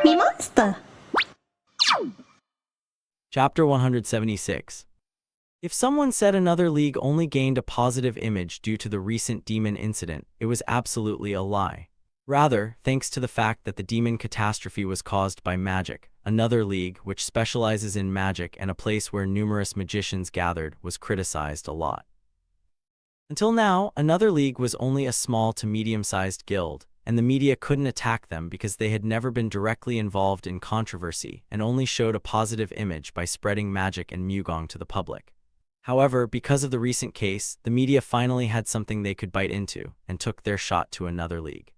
MeMonster. Chapter 176. If someone said another league only gained a positive image due to the recent demon incident, it was absolutely a lie. Rather, thanks to the fact that the demon catastrophe was caused by magic, another league, which specializes in magic and a place where numerous magicians gathered, was criticized a lot. Until now, another league was only a small to medium-sized guild, and the media couldn't attack them because they had never been directly involved in controversy and only showed a positive image by spreading magic and Mugong to the public. However, because of the recent case, the media finally had something they could bite into and took their shot to another league.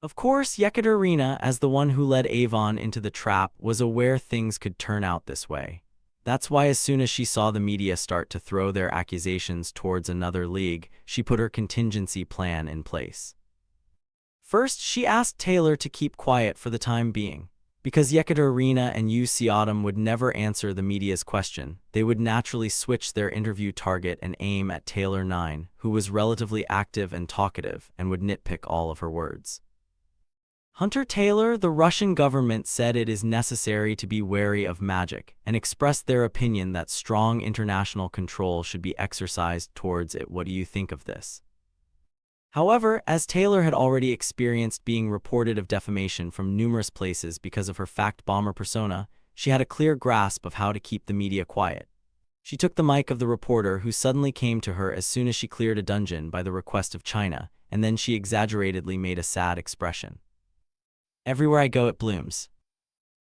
Of course, Yekaterina, as the one who led Avon into the trap, was aware things could turn out this way. That's why as soon as she saw the media start to throw their accusations towards another league, she put her contingency plan in place. First, she asked Taylor to keep quiet for the time being. Because Yekaterina and UC Autumn would never answer the media's question, they would naturally switch their interview target and aim at Taylor 9, who was relatively active and talkative and would nitpick all of her words. Hunter Taylor, the Russian government said it is necessary to be wary of magic and expressed their opinion that strong international control should be exercised towards it. What do you think of this? However, as Taylor had already experienced being reported of defamation from numerous places because of her fact bomber persona, she had a clear grasp of how to keep the media quiet. She took the mic of the reporter who suddenly came to her as soon as she cleared a dungeon by the request of China, and then she exaggeratedly made a sad expression. "Everywhere I go it blooms."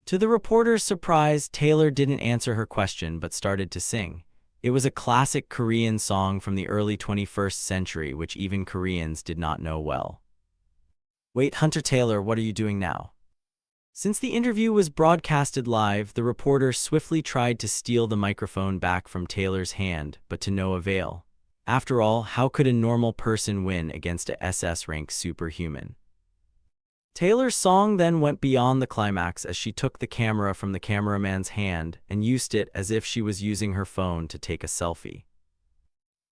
To the reporter's surprise, Taylor didn't answer her question but started to sing. It was a classic Korean song from the early 21st century which even Koreans did not know well. "Wait, Hunter Taylor, what are you doing now?" Since the interview was broadcasted live, the reporter swiftly tried to steal the microphone back from Taylor's hand, but to no avail. After all, how could a normal person win against a SS-rank superhuman? Taylor's song then went beyond the climax as she took the camera from the cameraman's hand and used it as if she was using her phone to take a selfie.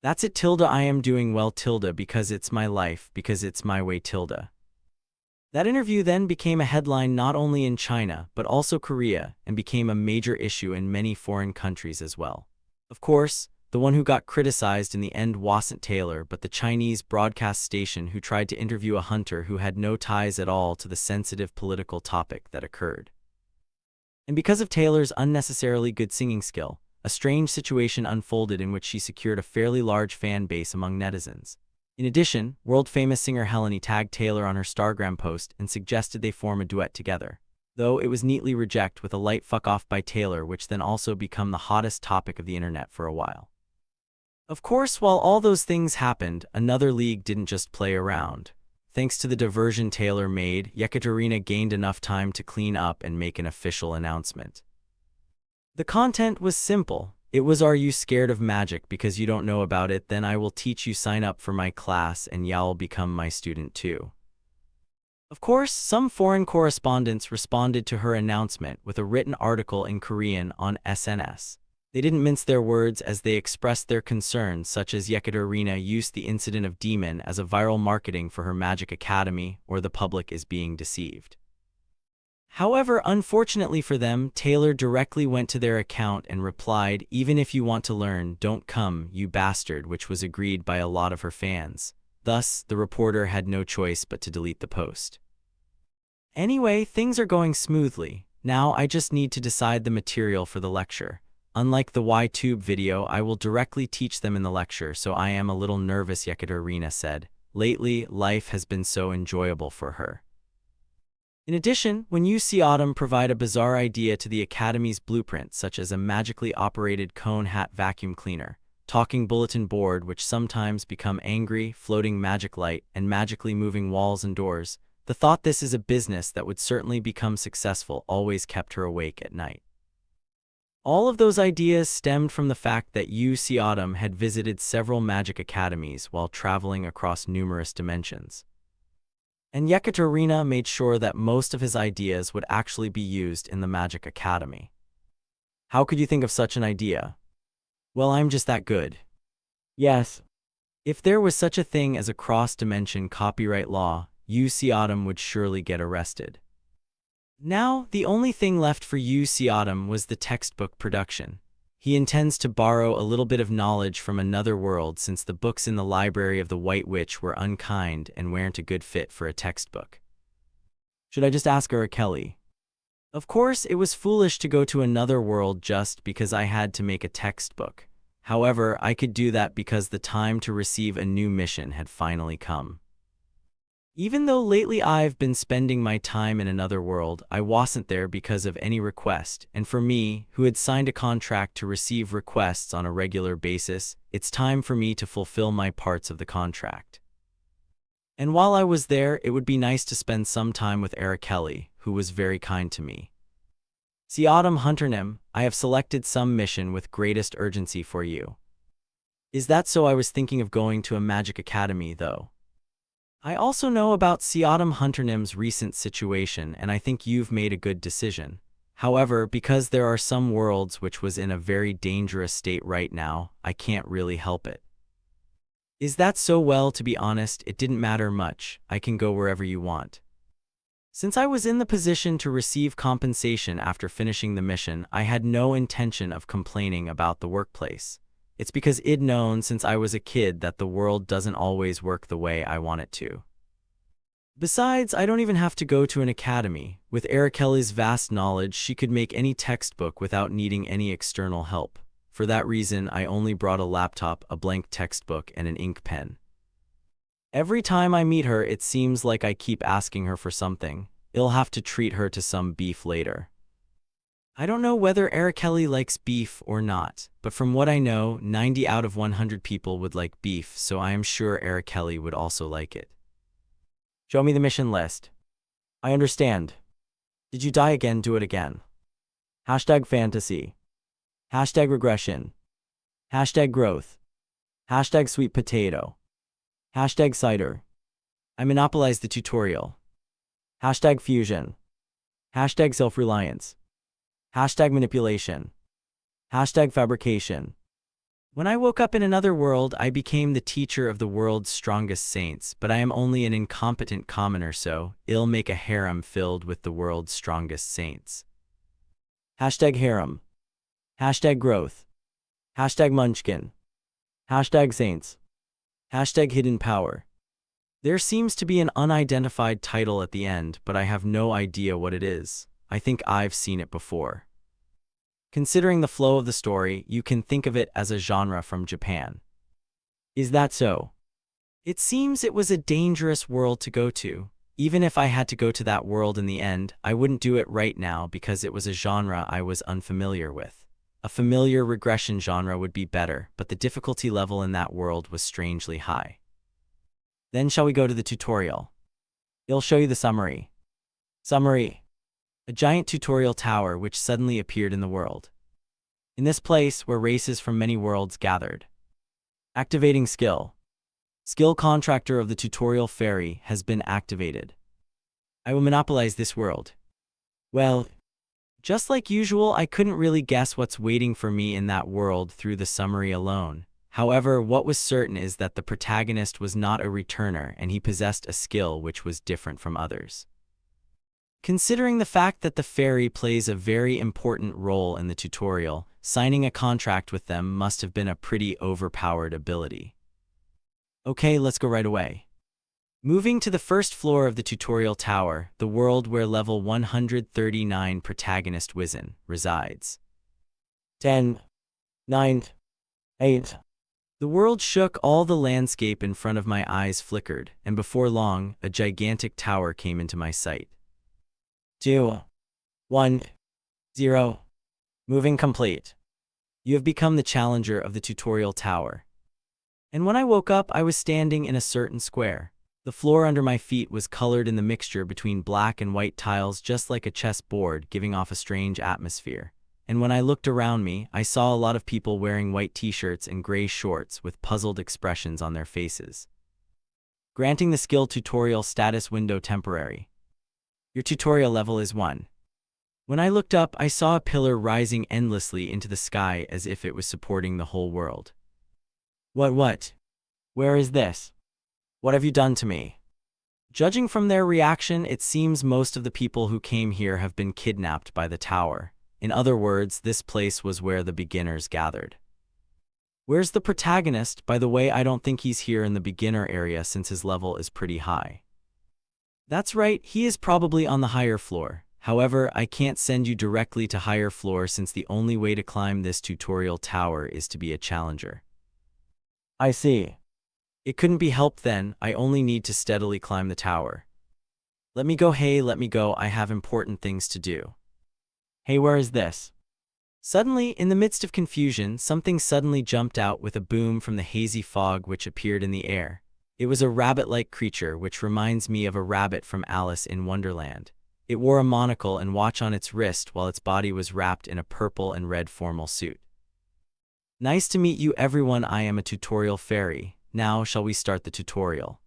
"That's it tilde, I am doing well tilde because it's my life, because it's my way tilde." That interview then became a headline not only in China but also Korea and became a major issue in many foreign countries as well. Of course, the one who got criticized in the end wasn't Taylor but the Chinese broadcast station who tried to interview a hunter who had no ties at all to the sensitive political topic that occurred. And because of Taylor's unnecessarily good singing skill, a strange situation unfolded in which she secured a fairly large fan base among netizens. In addition, world-famous singer Helene tagged Taylor on her Stargram post and suggested they form a duet together, though it was neatly rejected with a light fuck off by Taylor, which then also became the hottest topic of the internet for a while. Of course, while all those things happened, another league didn't just play around. Thanks to the diversion Taylor made, Yekaterina gained enough time to clean up and make an official announcement. The content was simple. It was, "Are you scared of magic because you don't know about it? Then I will teach you, sign up for my class and y'all become my student too." Of course, some foreign correspondents responded to her announcement with a written article in Korean on SNS. They didn't mince their words as they expressed their concerns, such as Yekaterina used the incident of Demon as a viral marketing for her magic academy, or the public is being deceived. However, unfortunately for them, Taylor directly went to their account and replied, "Even if you want to learn, don't come, you bastard," which was agreed by a lot of her fans. Thus, the reporter had no choice but to delete the post. Anyway, things are going smoothly. Now I just need to decide the material for the lecture. Unlike the YTube video, I will directly teach them in the lecture, so I am a little nervous, Yekaterina said. Lately, life has been so enjoyable for her. In addition, when UC Autumn provide a bizarre idea to the Academy's blueprint, such as a magically operated cone hat vacuum cleaner, talking bulletin board which sometimes become angry, floating magic light, and magically moving walls and doors, the thought this is a business that would certainly become successful always kept her awake at night. All of those ideas stemmed from the fact that UC Autumn had visited several magic academies while traveling across numerous dimensions. And Yekaterina made sure that most of his ideas would actually be used in the Magic Academy. How could you think of such an idea? Well, I'm just that good. Yes. If there was such a thing as a cross-dimension copyright law, UC Autumn would surely get arrested. Now, the only thing left for you, Seatum, was the textbook production. He intends to borrow a little bit of knowledge from another world since the books in the library of the White Witch were unkind and weren't a good fit for a textbook. Should I just ask Kelly? Of course, it was foolish to go to another world just because I had to make a textbook. However, I could do that because the time to receive a new mission had finally come. Even though lately I've been spending my time in another world, I wasn't there because of any request, and for me, who had signed a contract to receive requests on a regular basis, it's time for me to fulfill my parts of the contract. And while I was there, it would be nice to spend some time with Kelly, who was very kind to me. Seatum Hunternim, I have selected some mission with greatest urgency for you. Is that so? I was thinking of going to a magic academy, though. I also know about Seatum Hunternim's recent situation, and I think you've made a good decision. However, because there are some worlds which was in a very dangerous state right now, I can't really help it. Is that so? Well, to be honest, it didn't matter much. I can go wherever you want. Since I was in the position to receive compensation after finishing the mission, I had no intention of complaining about the workplace. It's because I'd known since I was a kid that the world doesn't always work the way I want it to. Besides, I don't even have to go to an academy. With Kelly's vast knowledge, she could make any textbook without needing any external help. For that reason, I only brought a laptop, a blank textbook, and an ink pen. Every time I meet her, it seems like I keep asking her for something. I'll have to treat her to some beef later. I don't know whether Kelly likes beef or not, but from what I know, 90 out of 100 people would like beef, so I am sure Kelly would also like it. Show me the mission list. I understand. Did you die again? Do it again. Hashtag fantasy. Hashtag regression. Hashtag growth. Hashtag sweet potato. Hashtag cider. I monopolized the tutorial. Hashtag fusion. Hashtag self-reliance. Hashtag manipulation. Hashtag fabrication. When I woke up in another world, I became the teacher of the world's strongest saints, but I am only an incompetent commoner, so I'll make a harem filled with the world's strongest saints. Hashtag harem. Hashtag growth. Hashtag munchkin. Hashtag saints. Hashtag hidden power. There seems to be an unidentified title at the end, but I have no idea what it is. I think I've seen it before. Considering the flow of the story, you can think of it as a genre from Japan. Is that so? It seems it was a dangerous world to go to. Even if I had to go to that world in the end, I wouldn't do it right now because it was a genre I was unfamiliar with. A familiar regression genre would be better, but the difficulty level in that world was strangely high. Then shall we go to the tutorial? I'll show you the summary. Summary. A giant tutorial tower which suddenly appeared in the world. In this place were races from many worlds gathered. Activating skill. Skill contractor of the tutorial fairy has been activated. I will monopolize this world. Well, just like usual, I couldn't really guess what's waiting for me in that world through the summary alone. However, what was certain is that the protagonist was not a returner and he possessed a skill which was different from others. Considering the fact that the fairy plays a very important role in the tutorial, signing a contract with them must have been a pretty overpowered ability. Okay, let's go right away. Moving to the first floor of the tutorial tower, the world where level 139 Protagonist Wizen resides. 10, 9, 8. The world shook, all the landscape in front of my eyes flickered, and before long, a gigantic tower came into my sight. 2, 1, 0. Moving complete. You have become the challenger of the tutorial tower. And when I woke up, I was standing in a certain square. The floor under my feet was colored in the mixture between black and white tiles, just like a chessboard, giving off a strange atmosphere. And when I looked around me, I saw a lot of people wearing white t-shirts and gray shorts with puzzled expressions on their faces. Granting the skill tutorial status window temporary. Your tutorial level is 1. When I looked up, I saw a pillar rising endlessly into the sky as if it was supporting the whole world. What? Where is this? What have you done to me? Judging from their reaction, it seems most of the people who came here have been kidnapped by the tower. In other words, this place was where the beginners gathered. Where's the protagonist? By the way, I don't think he's here in the beginner area since his level is pretty high. That's right, he is probably on the higher floor. However, I can't send you directly to higher floor since the only way to climb this tutorial tower is to be a challenger. I see. It couldn't be helped then, I only need to steadily climb the tower. Let me go, hey, let me go, I have important things to do. Hey, where is this? Suddenly, in the midst of confusion, something suddenly jumped out with a boom from the hazy fog which appeared in the air. It was a rabbit-like creature which reminds me of a rabbit from Alice in Wonderland. It wore a monocle and watch on its wrist while its body was wrapped in a purple and red formal suit. Nice to meet you everyone, I am a tutorial fairy. Now shall we start the tutorial?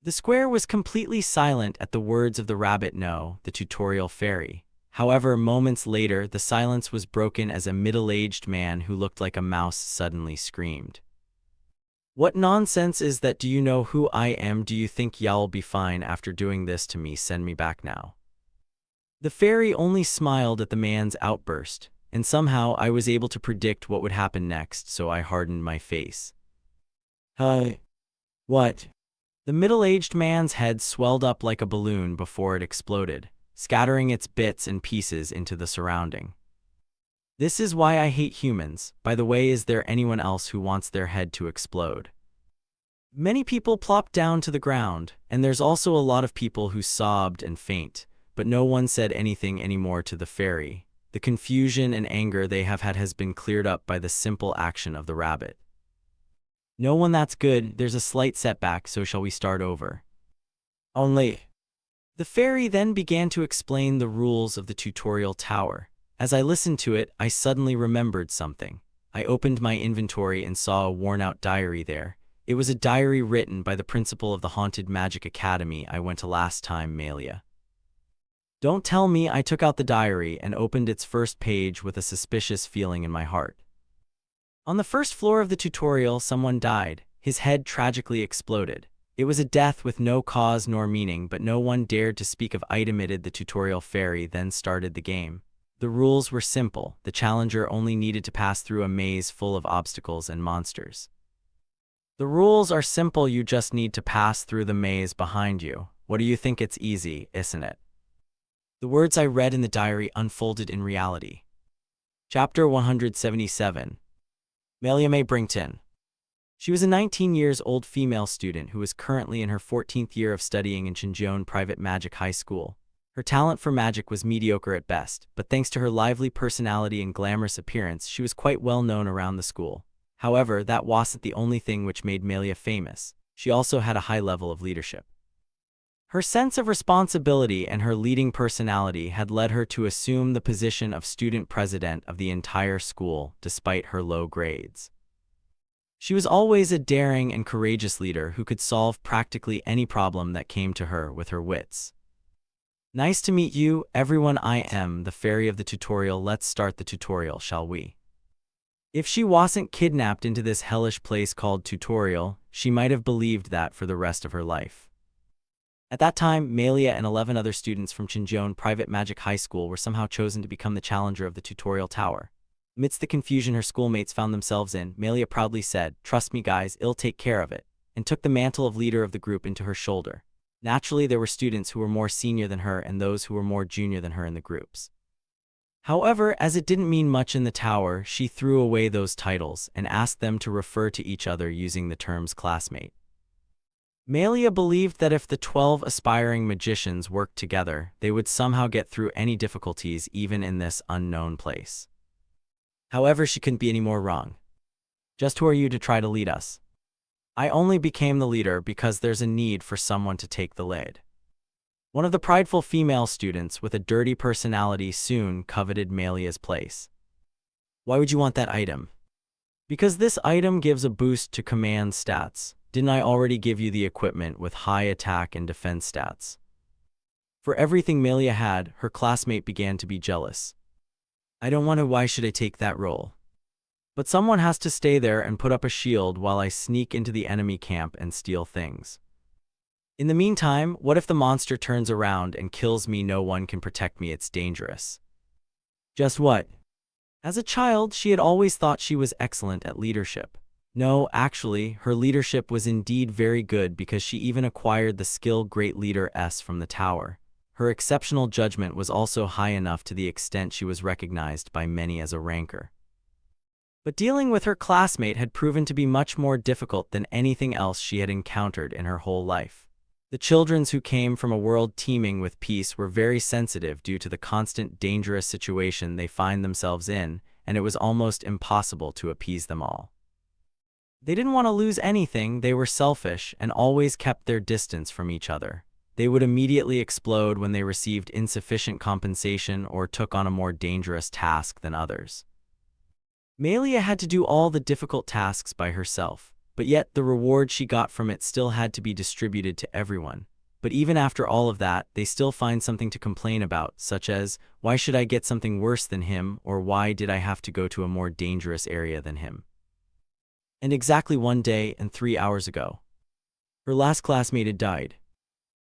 The square was completely silent at the words of the rabbit no, the tutorial fairy. However, moments later, the silence was broken as a middle-aged man who looked like a mouse suddenly screamed. What nonsense is that? Do you know who I am? Do you think y'all be fine after doing this to me? Send me back now. The fairy only smiled at the man's outburst, and somehow I was able to predict what would happen next, so I hardened my face. What? The middle-aged man's head swelled up like a balloon before it exploded, scattering its bits and pieces into the surrounding. This is why I hate humans. By the way, is there anyone else who wants their head to explode? Many people plopped down to the ground, and there's also a lot of people who sobbed and faint, but no one said anything anymore to the fairy. The confusion and anger they have had has been cleared up by the simple action of the rabbit. No one, that's good, there's a slight setback, so shall we start over? Only. The fairy then began to explain the rules of the tutorial tower. As I listened to it, I suddenly remembered something. I opened my inventory and saw a worn-out diary there. It was a diary written by the principal of the Haunted Magic Academy I went to last time, Melia. Don't tell me. I took out the diary and opened its first page with a suspicious feeling in my heart. On the first floor of the tutorial, someone died. His head tragically exploded. It was a death with no cause nor meaning, but no one dared to speak of it amid the tutorial fairy then started the game. The rules were simple. The challenger only needed to pass through a maze full of obstacles and monsters. The rules are simple, you just need to pass through the maze behind you. What do you think? It's easy, isn't it? The words I read in the diary unfolded in reality. Chapter 177. Melia May Brington. She was a 19-year-old female student who was currently in her 14th year of studying in Chinjeon Private Magic High School. Her talent for magic was mediocre at best, but thanks to her lively personality and glamorous appearance, she was quite well known around the school. However, that wasn't the only thing which made Melia famous. She also had a high level of leadership. Her sense of responsibility and her leading personality had led her to assume the position of student president of the entire school, despite her low grades. She was always a daring and courageous leader who could solve practically any problem that came to her with her wits. Nice to meet you, everyone. I am the fairy of the tutorial. Let's start the tutorial, shall we? If she wasn't kidnapped into this hellish place called tutorial, she might have believed that for the rest of her life. At that time, Melia and 11 other students from Chinjeon Private Magic High School were somehow chosen to become the challenger of the tutorial tower. Amidst the confusion her schoolmates found themselves in, Melia proudly said, "Trust me guys, I'll take care of it," and took the mantle of leader of the group into her shoulder. Naturally, there were students who were more senior than her and those who were more junior than her in the groups. However, as it didn't mean much in the tower, she threw away those titles and asked them to refer to each other using the terms classmate. Melia believed that if the 12 aspiring magicians worked together, they would somehow get through any difficulties even in this unknown place. However, she couldn't be any more wrong. Just who are you to try to lead us? I only became the leader because there's a need for someone to take the lead. One of the prideful female students with a dirty personality soon coveted Melia's place. Why would you want that item? Because this item gives a boost to command stats. Didn't I already give you the equipment with high attack and defense stats? For everything Melia had, her classmate began to be jealous. I don't want to. Why should I take that role? But someone has to stay there and put up a shield while I sneak into the enemy camp and steal things. In the meantime, what if the monster turns around and kills me? No one can protect me. It's dangerous. Just what? As a child, she had always thought she was excellent at leadership. No, actually, her leadership was indeed very good because she even acquired the skill Great Leader S from the tower. Her exceptional judgment was also high enough to the extent she was recognized by many as a ranker. But dealing with her classmate had proven to be much more difficult than anything else she had encountered in her whole life. The children who came from a world teeming with peace were very sensitive due to the constant dangerous situation they find themselves in, and it was almost impossible to appease them all. They didn't want to lose anything, they were selfish, and always kept their distance from each other. They would immediately explode when they received insufficient compensation or took on a more dangerous task than others. Melia had to do all the difficult tasks by herself, but yet the reward she got from it still had to be distributed to everyone. But even after all of that, they still find something to complain about, such as, why should I get something worse than him, or why did I have to go to a more dangerous area than him? And exactly 1 day and 3 hours ago, her last classmate had died.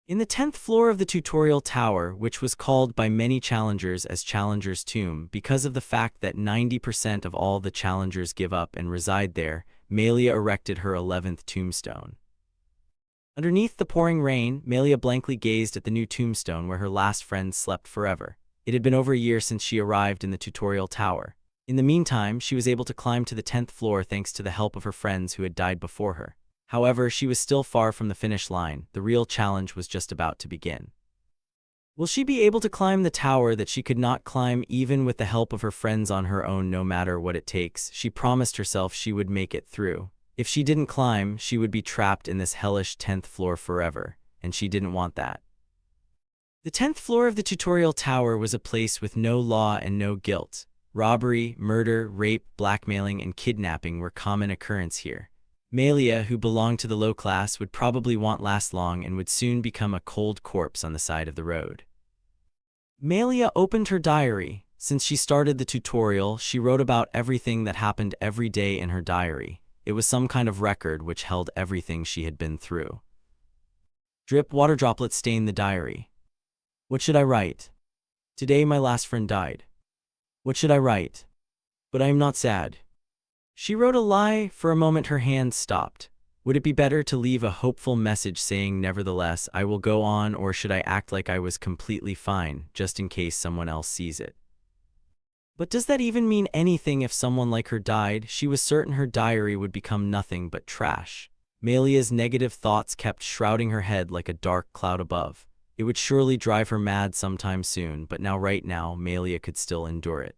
In the 10th floor of the tutorial tower, which was called by many challengers as Challenger's Tomb because of the fact that 90% of all the challengers give up and reside there, Melia erected her 11th tombstone. Underneath the pouring rain, Melia blankly gazed at the new tombstone where her last friend slept forever. It had been over a year since she arrived in the tutorial tower. In the meantime, she was able to climb to the 10th floor thanks to the help of her friends who had died before her. However, she was still far from the finish line. The real challenge was just about to begin. Will she be able to climb the tower that she could not climb even with the help of her friends on her own, no matter what it takes? She promised herself she would make it through. If she didn't climb, she would be trapped in this hellish 10th floor forever, and she didn't want that. The 10th floor of the tutorial tower was a place with no law and no guilt. Robbery, murder, rape, blackmailing, and kidnapping were common occurrence here. Melia, who belonged to the low class, would probably won't last long and would soon become a cold corpse on the side of the road. Melia opened her diary. Since she started the tutorial, she wrote about everything that happened every day in her diary. It was some kind of record which held everything she had been through. Drip, water droplets stained the diary. What should I write? Today my last friend died. What should I write? But I am not sad. She wrote a lie. For a moment her hand stopped. Would it be better to leave a hopeful message saying, nevertheless, I will go on, or should I act like I was completely fine, just in case someone else sees it? But does that even mean anything if someone like her died? She was certain her diary would become nothing but trash. Melia's negative thoughts kept shrouding her head like a dark cloud above. It would surely drive her mad sometime soon, but right now, Melia could still endure it.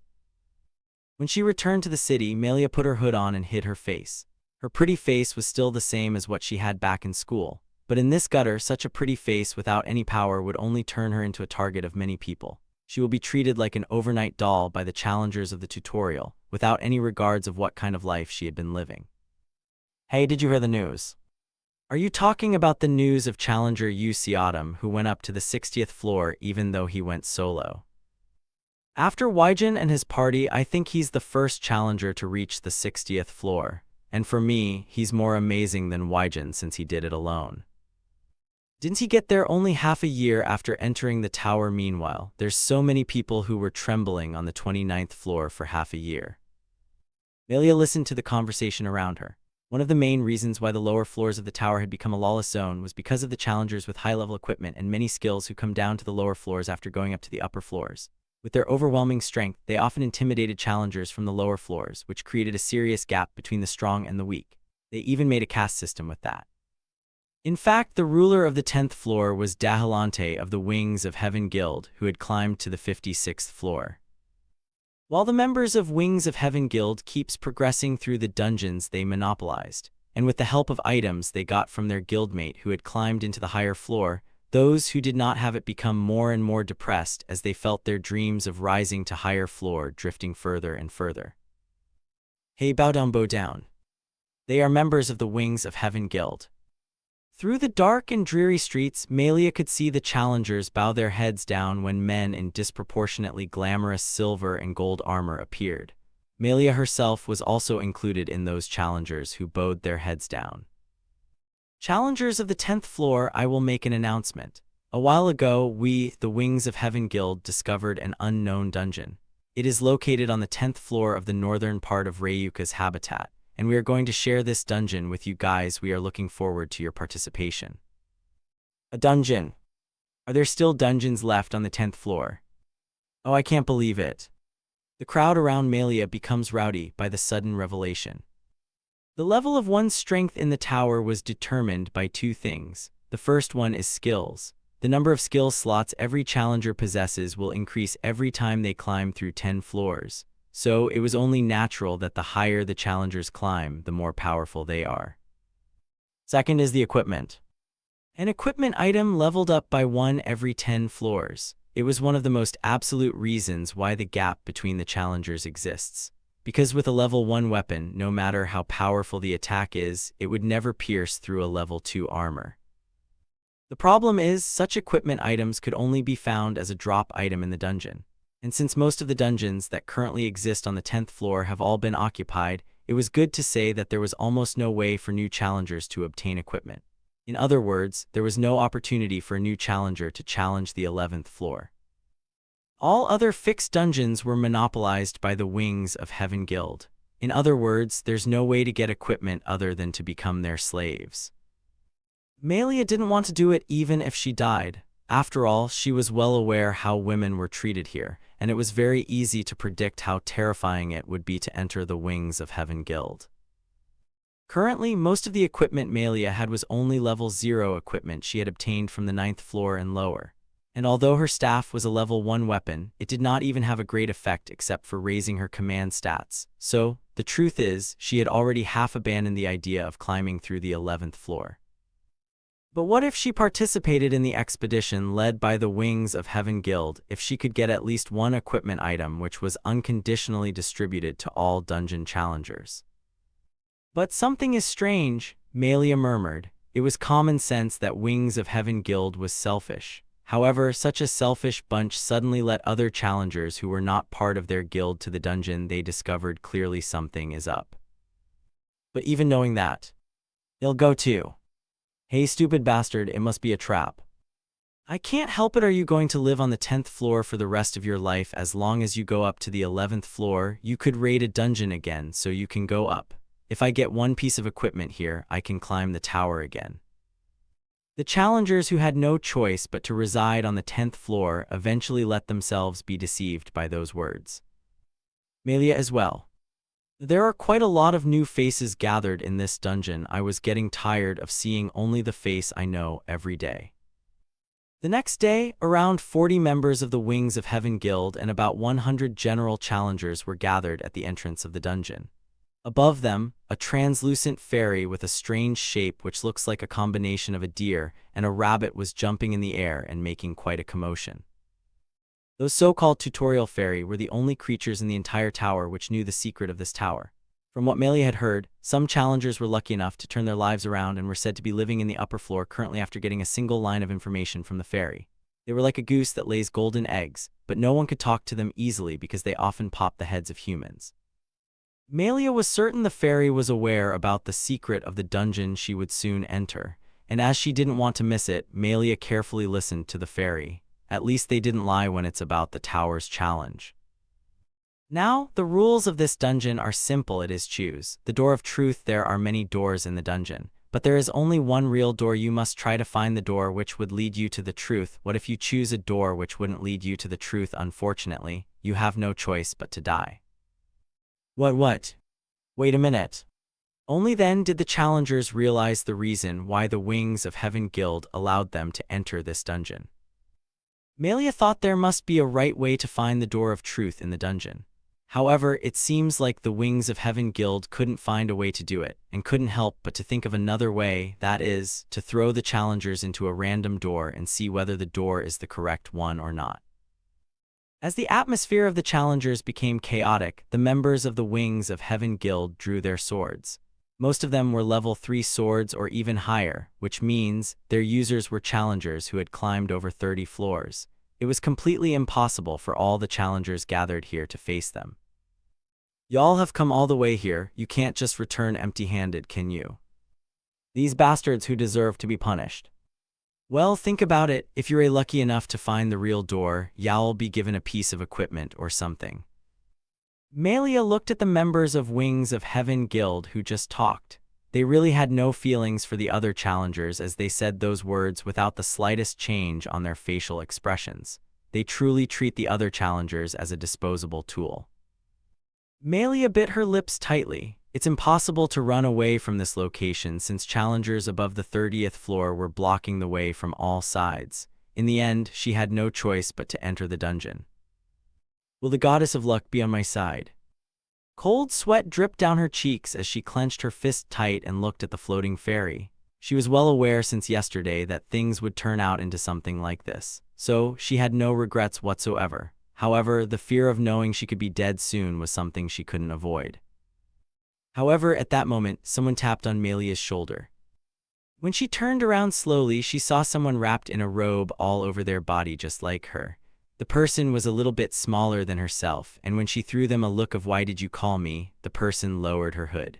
When she returned to the city, Melia put her hood on and hid her face. Her pretty face was still the same as what she had back in school, but in this gutter, such a pretty face without any power would only turn her into a target of many people. She will be treated like an overnight doll by the challengers of the tutorial, without any regards of what kind of life she had been living. Hey, did you hear the news? Are you talking about the news of Challenger UC Autumn, who went up to the 60th floor even though he went solo? After Wygen and his party, I think he's the first challenger to reach the 60th floor. And for me, he's more amazing than Wygen since he did it alone. Didn't he get there only half a year after entering the tower? Meanwhile, there's so many people who were trembling on the 29th floor for half a year. Melia listened to the conversation around her. One of the main reasons why the lower floors of the tower had become a lawless zone was because of the challengers with high-level equipment and many skills who come down to the lower floors after going up to the upper floors. With their overwhelming strength, they often intimidated challengers from the lower floors, which created a serious gap between the strong and the weak. They even made a caste system with that. In fact, the ruler of the 10th floor was Dahilante of the Wings of Heaven Guild, who had climbed to the 56th floor. While the members of Wings of Heaven Guild keeps progressing through the dungeons they monopolized, and with the help of items they got from their guildmate who had climbed into the higher floor, those who did not have it become more and more depressed as they felt their dreams of rising to higher floor drifting further and further. Hey, bow down. They are members of the Wings of Heaven Guild. Through the dark and dreary streets, Melia could see the challengers bow their heads down when men in disproportionately glamorous silver and gold armor appeared. Melia herself was also included in those challengers who bowed their heads down. Challengers of the 10th floor, I will make an announcement. A while ago, we, the Wings of Heaven Guild, discovered an unknown dungeon. It is located on the 10th floor of the northern part of Ryuka's habitat, and we are going to share this dungeon with you guys. We are looking forward to your participation. A dungeon. Are there still dungeons left on the 10th floor? Oh, I can't believe it. The crowd around Melia becomes rowdy by the sudden revelation. The level of one's strength in the tower was determined by two things. The first one is skills. The number of skill slots every challenger possesses will increase every time they climb through 10 floors. So it was only natural that the higher the challengers climb, the more powerful they are. Second is the equipment. An equipment item leveled up by 1 every 10 floors. It was one of the most absolute reasons why the gap between the challengers exists. Because with a level 1 weapon, no matter how powerful the attack is, it would never pierce through a level 2 armor. The problem is, such equipment items could only be found as a drop item in the dungeon. And since most of the dungeons that currently exist on the 10th floor have all been occupied, it was good to say that there was almost no way for new challengers to obtain equipment. In other words, there was no opportunity for a new challenger to challenge the 11th floor. All other fixed dungeons were monopolized by the Wings of Heaven Guild. In other words, there's no way to get equipment other than to become their slaves. Melia didn't want to do it even if she died. After all, she was well aware how women were treated here, and it was very easy to predict how terrifying it would be to enter the Wings of Heaven Guild. Currently, most of the equipment Melia had was only level 0 equipment she had obtained from the 9th floor and lower. And although her staff was a level 1 weapon, it did not even have a great effect except for raising her command stats. So, the truth is, she had already half abandoned the idea of climbing through the 11th floor. But what if she participated in the expedition led by the Wings of Heaven Guild, if she could get at least one equipment item which was unconditionally distributed to all dungeon challengers? But something is strange, Melia murmured. It was common sense that Wings of Heaven Guild was selfish. However, such a selfish bunch suddenly let other challengers who were not part of their guild to the dungeon. They discovered clearly something is up. But even knowing that, they'll go too. Hey stupid bastard, it must be a trap. I can't help it. Are you going to live on the 10th floor for the rest of your life? As long as you go up to the 11th floor, you could raid a dungeon again, so you can go up. If I get one piece of equipment here, I can climb the tower again. The challengers who had no choice but to reside on the 10th floor eventually let themselves be deceived by those words. Melia as well. There are quite a lot of new faces gathered in this dungeon. I was getting tired of seeing only the face I know every day. The next day, around 40 members of the Wings of Heaven Guild and about 100 general challengers were gathered at the entrance of the dungeon. Above them, a translucent fairy with a strange shape which looks like a combination of a deer and a rabbit was jumping in the air and making quite a commotion. Those so-called tutorial fairy were the only creatures in the entire tower which knew the secret of this tower. From what Melia had heard, some challengers were lucky enough to turn their lives around and were said to be living in the upper floor currently after getting a single line of information from the fairy. They were like a goose that lays golden eggs, but no one could talk to them easily because they often popped the heads of humans. Melia was certain the fairy was aware about the secret of the dungeon she would soon enter, and as she didn't want to miss it, Melia carefully listened to the fairy. At least they didn't lie when it's about the tower's challenge. Now, the rules of this dungeon are simple. It is choose the door of truth. There are many doors in the dungeon, but there is only one real door. You must try to find the door which would lead you to the truth. What if you choose a door which wouldn't lead you to the truth? Unfortunately, you have no choice but to die. What? Wait a minute. Only then did the challengers realize the reason why the Wings of Heaven Guild allowed them to enter this dungeon. Melia thought there must be a right way to find the door of truth in the dungeon. However, it seems like the Wings of Heaven Guild couldn't find a way to do it, and couldn't help but to think of another way, that is, to throw the challengers into a random door and see whether the door is the correct one or not. As the atmosphere of the challengers became chaotic, the members of the Wings of Heaven Guild drew their swords. Most of them were level 3 swords or even higher, which means their users were challengers who had climbed over 30 floors. It was completely impossible for all the challengers gathered here to face them. Y'all have come all the way here, you can't just return empty-handed, can you? These bastards who deserve to be punished. Well, think about it. If you're lucky enough to find the real door, you'll be given a piece of equipment or something. Melia looked at the members of Wings of Heaven Guild who just talked. They really had no feelings for the other challengers as they said those words without the slightest change on their facial expressions. They truly treat the other challengers as a disposable tool. Melia bit her lips tightly. It's impossible to run away from this location since challengers above the 30th floor were blocking the way from all sides. In the end, she had no choice but to enter the dungeon. Will the goddess of luck be on my side? Cold sweat dripped down her cheeks as she clenched her fist tight and looked at the floating fairy. She was well aware since yesterday that things would turn out into something like this, so she had no regrets whatsoever. However, the fear of knowing she could be dead soon was something she couldn't avoid. However, at that moment, someone tapped on Melia's shoulder. When she turned around slowly, she saw someone wrapped in a robe all over their body just like her. The person was a little bit smaller than herself, and when she threw them a look of "Why did you call me?" the person lowered her hood.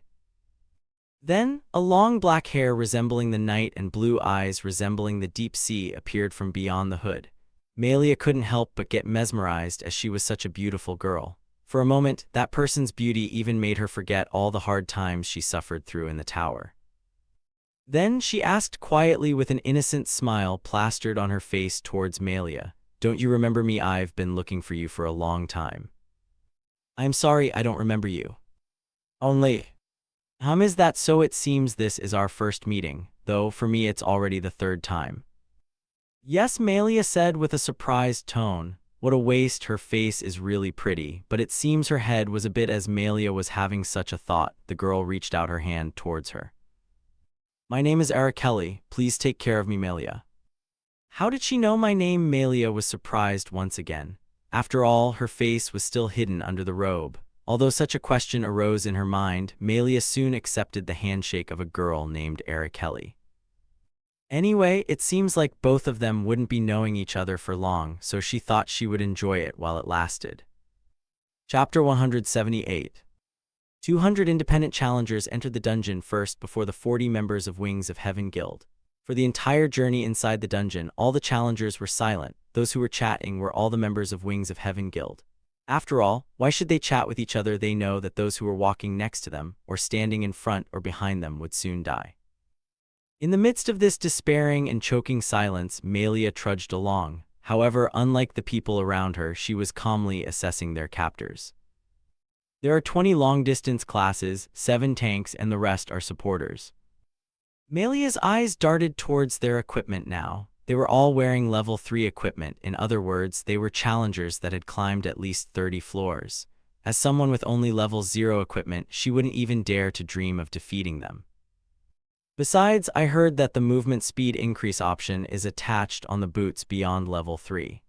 Then, a long black hair resembling the night and blue eyes resembling the deep sea appeared from beyond the hood. Melia couldn't help but get mesmerized as she was such a beautiful girl. For a moment, that person's beauty even made her forget all the hard times she suffered through in the tower. Then she asked quietly with an innocent smile plastered on her face towards Melia, "Don't you remember me? I've been looking for you for a long time." "I'm sorry, I don't remember you." "Only. Is that so? It seems this is our first meeting, though for me it's already the third time." "Yes," Melia said with a surprised tone. What a waste, her face is really pretty, but it seems her head was a bit. As Melia was having such a thought, the girl reached out her hand towards her. "My name is Kelly. Please take care of me, Melia." How did she know my name? Melia was surprised once again. After all, her face was still hidden under the robe. Although such a question arose in her mind, Melia soon accepted the handshake of a girl named Kelly. Anyway, it seems like both of them wouldn't be knowing each other for long, so she thought she would enjoy it while it lasted. Chapter 178. 200 independent challengers entered the dungeon first before the 40 members of Wings of Heaven Guild. For the entire journey inside the dungeon, all the challengers were silent. Those who were chatting were all the members of Wings of Heaven Guild. After all, why should they chat with each other? They know that those who were walking next to them, or standing in front or behind them, would soon die. In the midst of this despairing and choking silence, Melia trudged along. However, unlike the people around her, she was calmly assessing their captors. There are 20 long-distance classes, 7 tanks, and the rest are supporters. Melia's eyes darted towards their equipment now. They were all wearing level 3 equipment. In other words, they were challengers that had climbed at least 30 floors. As someone with only level 0 equipment, she wouldn't even dare to dream of defeating them. Besides, I heard that the movement speed increase option is attached on the boots beyond level 3.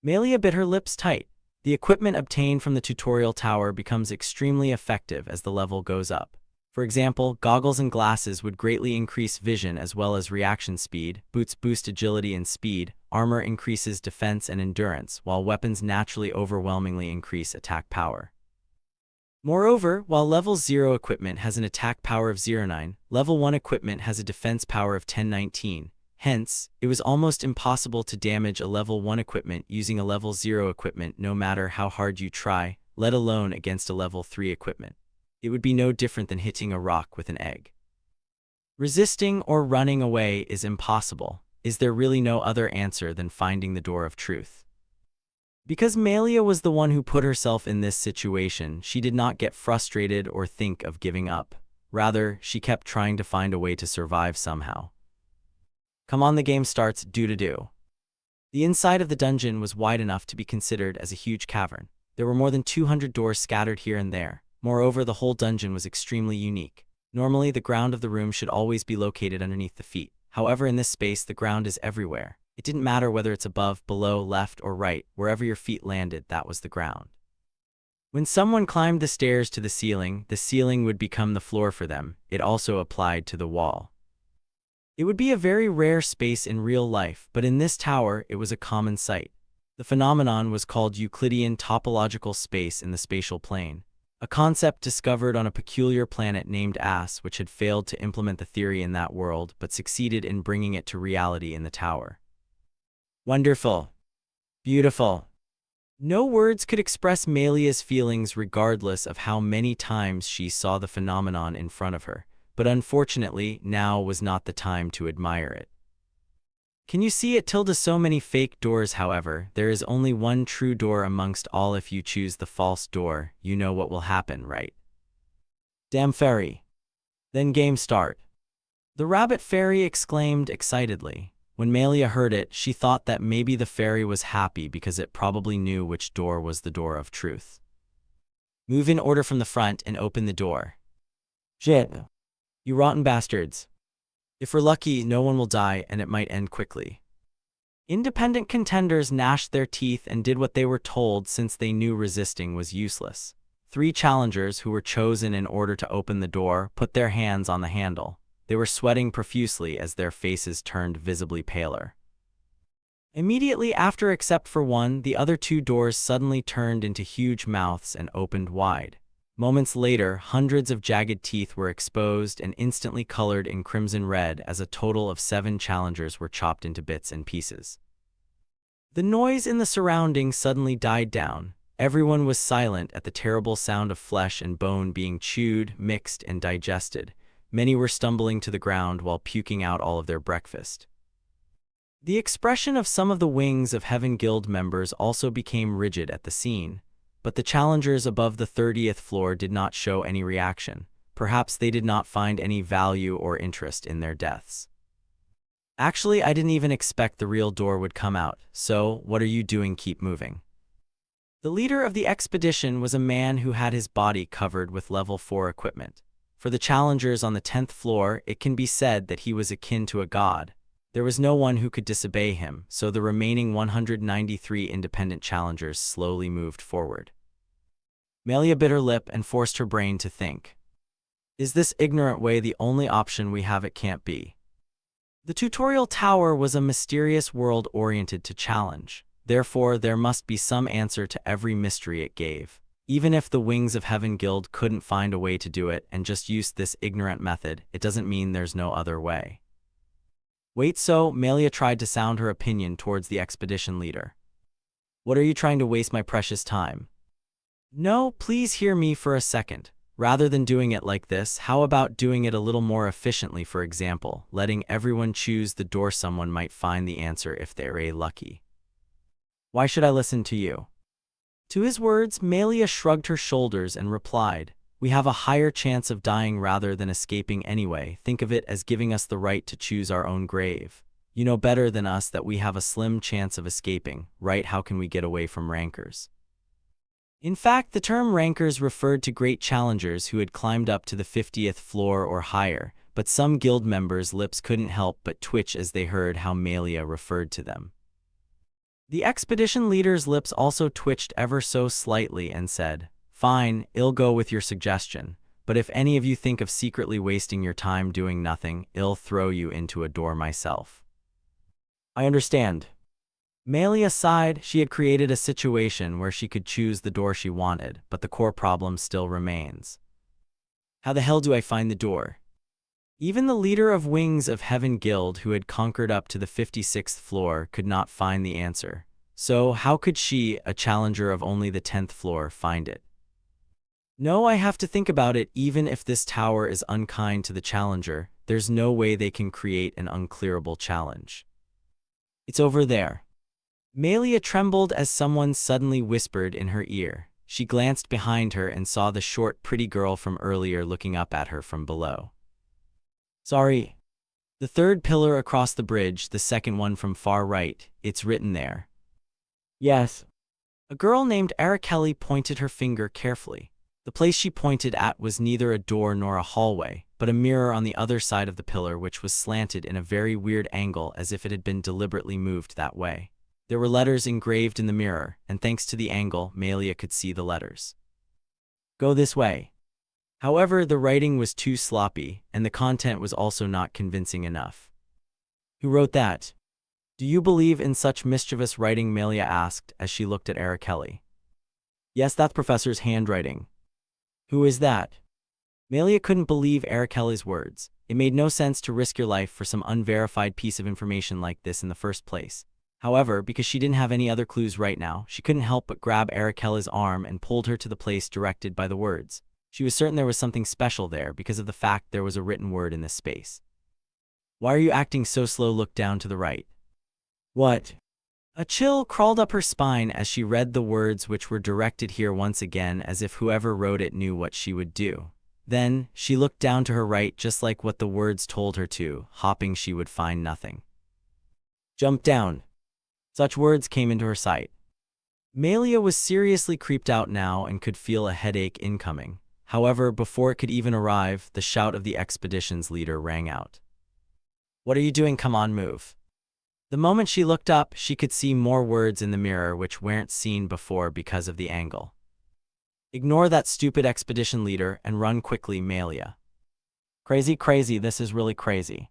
Melia bit her lips tight. The equipment obtained from the tutorial tower becomes extremely effective as the level goes up. For example, goggles and glasses would greatly increase vision as well as reaction speed, boots boost agility and speed, armor increases defense and endurance, while weapons naturally overwhelmingly increase attack power. Moreover, while level 0 equipment has an attack power of 0.9, level 1 equipment has a defense power of 10.19. Hence, it was almost impossible to damage a level 1 equipment using a level 0 equipment no matter how hard you try, let alone against a level 3 equipment. It would be no different than hitting a rock with an egg. Resisting or running away is impossible. Is there really no other answer than finding the door of truth? Because Melia was the one who put herself in this situation, she did not get frustrated or think of giving up. Rather, she kept trying to find a way to survive somehow. Come on, the game starts. Do. The inside of the dungeon was wide enough to be considered as a huge cavern. There were more than 200 doors scattered here and there. Moreover, the whole dungeon was extremely unique. Normally, the ground of the room should always be located underneath the feet. However, in this space, the ground is everywhere. It didn't matter whether it's above, below, left, or right. Wherever your feet landed, that was the ground. When someone climbed the stairs to the ceiling would become the floor for them. It also applied to the wall. It would be a very rare space in real life, but in this tower, it was a common sight. The phenomenon was called Euclidean topological space in the spatial plane. a concept discovered on a peculiar planet named As, which had failed to implement the theory in that world but succeeded in bringing it to reality in the tower. Wonderful. Beautiful. No words could express Melia's feelings regardless of how many times she saw the phenomenon in front of her, but unfortunately, now was not the time to admire it. Can you see it? So many fake doors, however, there is only one true door amongst all. If you choose the false door, you know what will happen, right? Damn fairy. Then game start. The rabbit fairy exclaimed excitedly. When Melia heard it, she thought that maybe the fairy was happy because it probably knew which door was the door of truth. Move in order from the front and open the door. Shit. You rotten bastards. If we're lucky, no one will die and it might end quickly. Independent contenders gnashed their teeth and did what they were told since they knew resisting was useless. 3 challengers who were chosen in order to open the door put their hands on the handle. They were sweating profusely as their faces turned visibly paler. Immediately after, except for one, the other 2 doors suddenly turned into huge mouths and opened wide. Moments later, hundreds of jagged teeth were exposed and instantly colored in crimson red as a total of 7 challengers were chopped into bits and pieces. The noise in the surroundings suddenly died down. Everyone was silent at the terrible sound of flesh and bone being chewed, mixed, and digested. Many were stumbling to the ground while puking out all of their breakfast. The expression of some of the Wings of Heaven Guild members also became rigid at the scene, but the challengers above the 30th floor did not show any reaction. Perhaps they did not find any value or interest in their deaths. Actually, I didn't even expect the real door would come out, so what are you doing? Keep moving. The leader of the expedition was a man who had his body covered with level 4 equipment. For the challengers on the 10th floor, it can be said that he was akin to a god. There was no one who could disobey him, so the remaining 193 independent challengers slowly moved forward. Melia bit her lip and forced her brain to think. Is this ignorant way the only option we have? It can't be. The tutorial tower was a mysterious world oriented to challenge. Therefore, there must be some answer to every mystery it gave. Even if the Wings of Heaven Guild couldn't find a way to do it and just used this ignorant method, it doesn't mean there's no other way. Wait, so Melia tried to sound her opinion towards the expedition leader. What are you trying to waste my precious time? No, please hear me for a second. Rather than doing it like this, how about doing it a little more efficiently? For example, letting everyone choose the door. Someone might find the answer if they're lucky. Why should I listen to you? To his words, Melia shrugged her shoulders and replied, we have a higher chance of dying rather than escaping anyway. Think of it as giving us the right to choose our own grave. You know better than us that we have a slim chance of escaping, right? How can we get away from rankers? In fact, the term rankers referred to great challengers who had climbed up to the 50th floor or higher, but some guild members' lips couldn't help but twitch as they heard how Melia referred to them. The expedition leader's lips also twitched ever so slightly and said, fine, I'll go with your suggestion, but if any of you think of secretly wasting your time doing nothing, I'll throw you into a door myself. I understand. Melia sighed. She had created a situation where she could choose the door she wanted, but the core problem still remains. How the hell do I find the door? Even the leader of Wings of Heaven Guild, who had conquered up to the 56th floor, could not find the answer. So how could she, a challenger of only the 10th floor, find it? No, I have to think about it. Even if this tower is unkind to the challenger, there's no way they can create an unclearable challenge. It's over there. Melia trembled as someone suddenly whispered in her ear. She glanced behind her and saw the short, pretty girl from earlier looking up at her from below. Sorry. The 3rd pillar across the bridge, the second one from far right, it's written there. Yes. A girl named Araceli pointed her finger carefully. The place she pointed at was neither a door nor a hallway, but a mirror on the other side of the pillar, which was slanted in a very weird angle as if it had been deliberately moved that way. There were letters engraved in the mirror, and thanks to the angle, Melia could see the letters. Go this way. However, the writing was too sloppy, and the content was also not convincing enough. Who wrote that? Do you believe in such mischievous writing? Melia asked as she looked at Araceli. Yes, that's Professor's handwriting. Who is that? Melia couldn't believe Arakelli's words. It made no sense to risk your life for some unverified piece of information like this in the first place. However, because she didn't have any other clues right now, she couldn't help but grab Arakelli's arm and pulled her to the place directed by the words. She was certain there was something special there because of the fact there was a written word in this space. Why are you acting so slow? Look down to the right. What? A chill crawled up her spine as she read the words, which were directed here once again, as if whoever wrote it knew what she would do. Then, she looked down to her right just like what the words told her to, hoping she would find nothing. Jump down. Such words came into her sight. Melia was seriously creeped out now and could feel a headache incoming. However, before it could even arrive, the shout of the expedition's leader rang out. What are you doing? Come on, move. The moment she looked up, she could see more words in the mirror which weren't seen before because of the angle. Ignore that stupid expedition leader and run quickly, Melia. Crazy, this is really crazy.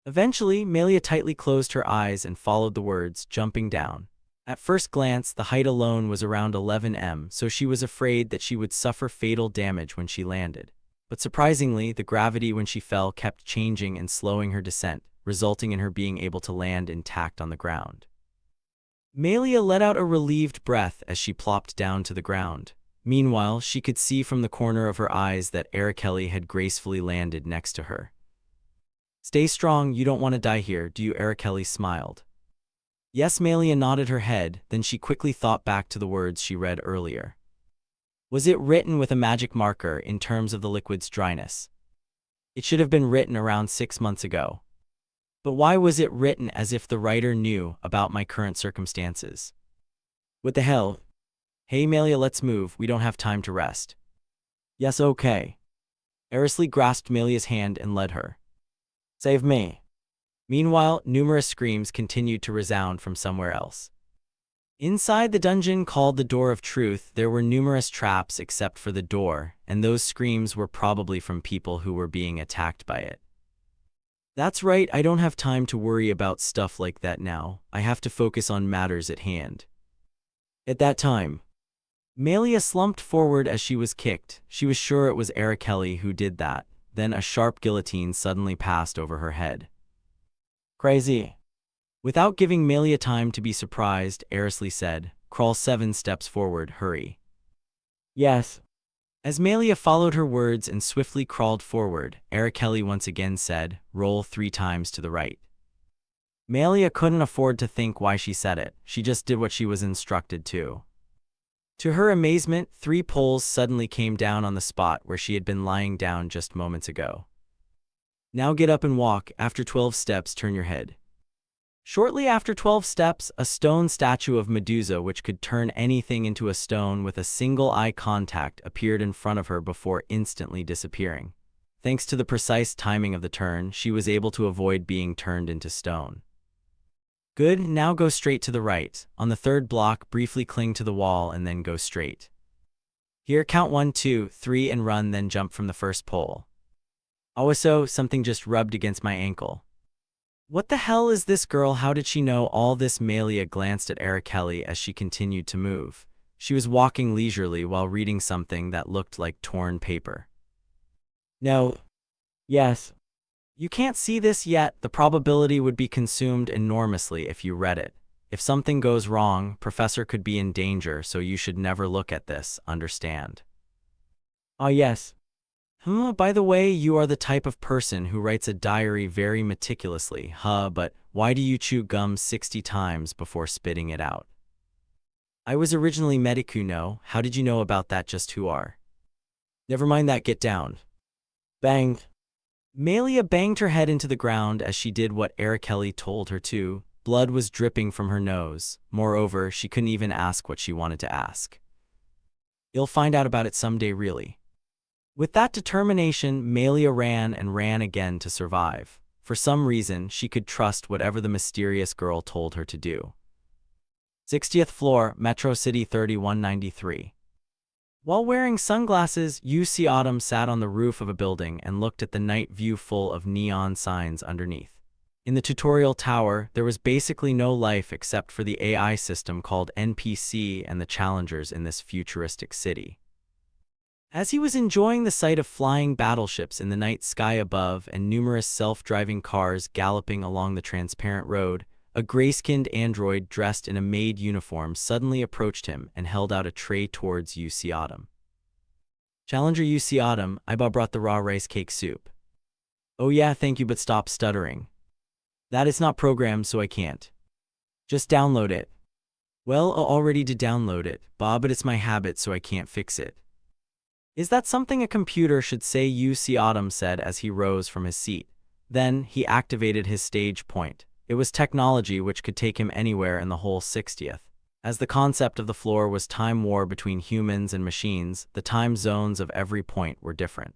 Eventually, Melia tightly closed her eyes and followed the words, jumping down. At first glance, the height alone was around 11 m, so she was afraid that she would suffer fatal damage when she landed. But surprisingly, the gravity when she fell kept changing and slowing her descent, resulting in her being able to land intact on the ground. Melia let out a relieved breath as she plopped down to the ground. Meanwhile, she could see from the corner of her eyes that Arakelli had gracefully landed next to her. Stay strong, you don't want to die here, do you? Arakelli smiled. Yes, Melia nodded her head, then she quickly thought back to the words she read earlier. Was it written with a magic marker in terms of the liquid's dryness? It should have been written around 6 months ago. But why was it written as if the writer knew about my current circumstances? What the hell? Hey Melia, let's move, we don't have time to rest. Yes, okay. Arakelli grasped Melia's hand and led her. Save me. Meanwhile, numerous screams continued to resound from somewhere else. Inside the dungeon called the Door of Truth, there were numerous traps except for the door, and those screams were probably from people who were being attacked by it. That's right, I don't have time to worry about stuff like that now. I have to focus on matters at hand. At that time, Melia slumped forward as she was kicked. She was sure it was Arakelli who did that. Then a sharp guillotine suddenly passed over her head. Crazy. Without giving Melia time to be surprised, Arakelli said, Crawl 7 steps forward, hurry. Yes. As Melia followed her words and swiftly crawled forward, Arakelli once again said, Roll 3 times to the right. Melia couldn't afford to think why she said it. She just did what she was instructed to. To her amazement, 3 poles suddenly came down on the spot where she had been lying down just moments ago. Now get up and walk. After 12 steps, turn your head. Shortly after 12 steps, a stone statue of Medusa, which could turn anything into a stone with a single eye contact, appeared in front of her before instantly disappearing. Thanks to the precise timing of the turn, she was able to avoid being turned into stone. Good, now go straight to the right. On the 3rd block, briefly cling to the wall and then go straight. Here, count 1, 2, 3 and run, then jump from the first pole. Also, something just rubbed against my ankle. What the hell is this girl? How did she know all this? Melia glanced at Arakelli as she continued to move. She was walking leisurely while reading something that looked like torn paper. No. Yes. You can't see this yet. The probability would be consumed enormously if you read it. If something goes wrong, Professor could be in danger, so you should never look at this, understand? Ah, yes. By the way, you are the type of person who writes a diary very meticulously, but why do you chew gum 60 times before spitting it out? I was originally medicu, no? How did you know about that? Just who are? Never mind that, get down. Bang. Melia banged her head into the ground as she did what Arakelli told her to. Blood was dripping from her nose. Moreover, she couldn't even ask what she wanted to ask. You'll find out about it someday, really. With that determination, Melia ran and ran again to survive. For some reason, she could trust whatever the mysterious girl told her to do. 60th floor, Metro City 3193. While wearing sunglasses, UC Autumn sat on the roof of a building and looked at the night view full of neon signs underneath. In the tutorial tower, there was basically no life except for the AI system called NPC and the challengers in this futuristic city. As he was enjoying the sight of flying battleships in the night sky above and numerous self-driving cars galloping along the transparent road, a gray-skinned android dressed in a maid uniform suddenly approached him and held out a tray towards UC Autumn. "Challenger UC Autumn, I brought the raw rice cake soup." "Oh yeah, thank you, but stop stuttering. That is not programmed, so I can't." "Just download it." "Well, I already did download it, Bob, but it's my habit, so I can't fix it." "Is that something a computer should say?" UC Autumn said as he rose from his seat. Then, he activated his stage point. It was technology which could take him anywhere in the whole 60th. As the concept of the floor was time war between humans and machines, the time zones of every point were different.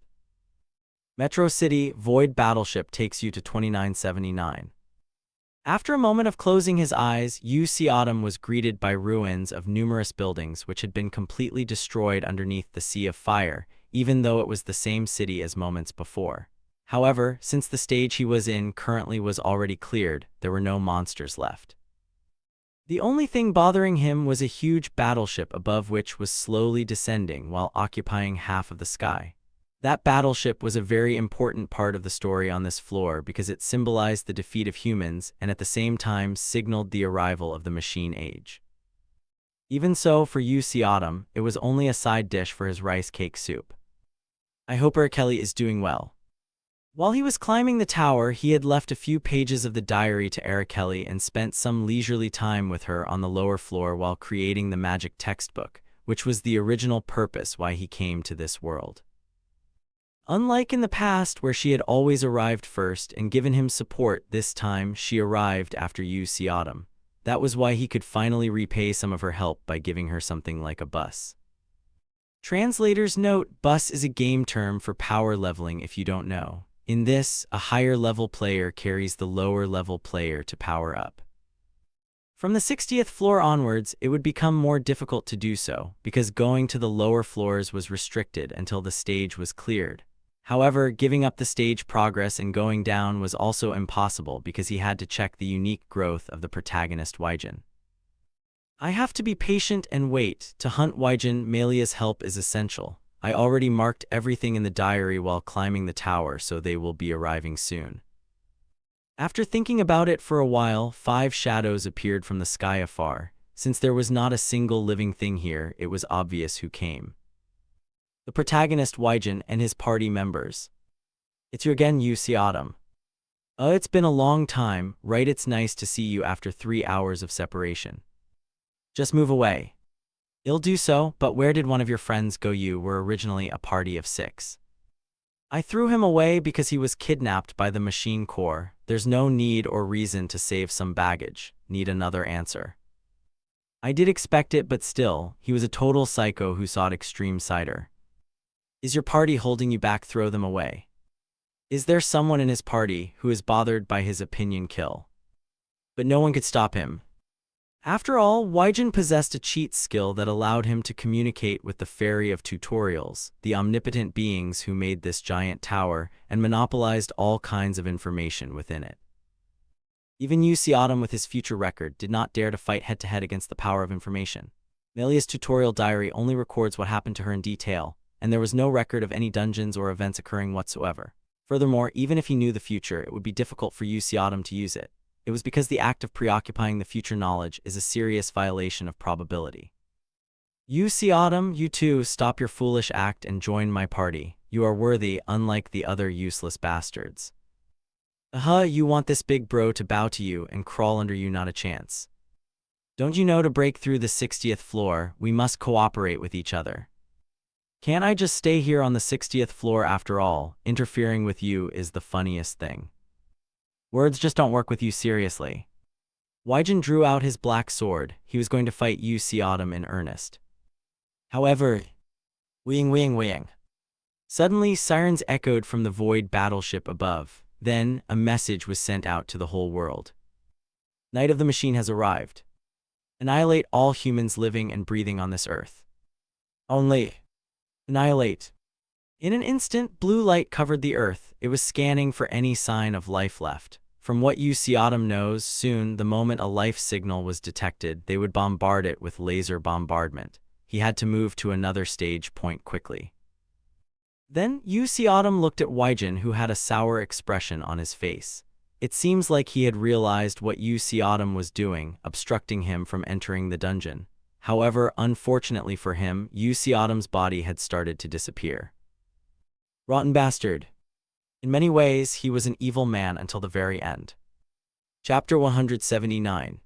Metro City, Void Battleship takes you to 2979. After a moment of closing his eyes, UC Autumn was greeted by ruins of numerous buildings which had been completely destroyed underneath the sea of fire, even though it was the same city as moments before. However, since the stage he was in currently was already cleared, there were no monsters left. The only thing bothering him was a huge battleship above which was slowly descending while occupying half of the sky. That battleship was a very important part of the story on this floor because it symbolized the defeat of humans and at the same time signaled the arrival of the machine age. Even so, for UC Autumn, it was only a side dish for his rice cake soup. "I hope Kelly is doing well." While he was climbing the tower, he had left a few pages of the diary to Kelly and spent some leisurely time with her on the lower floor while creating the magic textbook, which was the original purpose why he came to this world. Unlike in the past where she had always arrived first and given him support, this time she arrived after UC Autumn. That was why he could finally repay some of her help by giving her something like a bus. Translator's note: bus is a game term for power leveling if you don't know. In this, a higher level player carries the lower level player to power up. From the 60th floor onwards, it would become more difficult to do so, because going to the lower floors was restricted until the stage was cleared. However, giving up the stage progress and going down was also impossible because he had to check the unique growth of the protagonist Wygen. "I have to be patient and wait. To hunt Wygen, Melia's help is essential. I already marked everything in the diary while climbing the tower, so they will be arriving soon." After thinking about it for a while, 5 shadows appeared from the sky afar. Since there was not a single living thing here, it was obvious who came. The protagonist Wygen and his party members. "It's you again, UC Autumn." It's been a long time, right? It's nice to see you after 3 hours of separation." "Just move away." "I'll do so, but where did one of your friends go? You were originally a party of 6. "I threw him away because he was kidnapped by the Machine Corps. There's no need or reason to save some baggage. Need another answer." "I did expect it, but still, he was a total psycho who sought extreme cider." "Is your party holding you back? Throw them away." "Is there someone in his party who is bothered by his opinion? Kill." But no one could stop him. After all, Wygen possessed a cheat skill that allowed him to communicate with the Fairy of Tutorials, the omnipotent beings who made this giant tower and monopolized all kinds of information within it. Even UC Autumn, with his future record, did not dare to fight head-to-head against the power of information. Melia's tutorial diary only records what happened to her in detail, and there was no record of any dungeons or events occurring whatsoever. Furthermore, even if he knew the future, it would be difficult for UC Autumn to use it. It was because the act of preoccupying the future knowledge is a serious violation of probability. UC Autumn, you too, stop your foolish act and join my party. You are worthy, unlike the other useless bastards. You want this big bro to bow to you and crawl under you? Not a chance. Don't you know to break through the 60th floor, we must cooperate with each other? Can't I just stay here on the 60th floor after all? Interfering with you is the funniest thing. Words just don't work with you seriously. Wygen drew out his black sword. He was going to fight UC Autumn in earnest. However, wing. Suddenly, sirens echoed from the void battleship above. Then, a message was sent out to the whole world. Night of the Machine has arrived. Annihilate all humans living and breathing on this earth. Only annihilate. In an instant, blue light covered the earth. It was scanning for any sign of life left. From what UC Autumn knows, soon, the moment a life signal was detected, they would bombard it with laser bombardment. He had to move to another stage point quickly. Then Yu Autumn looked at Wyjin, who had a sour expression on his face. It seems like he had realized what Yu Autumn was doing, obstructing him from entering the dungeon. However, unfortunately for him, Yu Autumn's body had started to disappear. Rotten bastard. In many ways, he was an evil man until the very end. Chapter 179.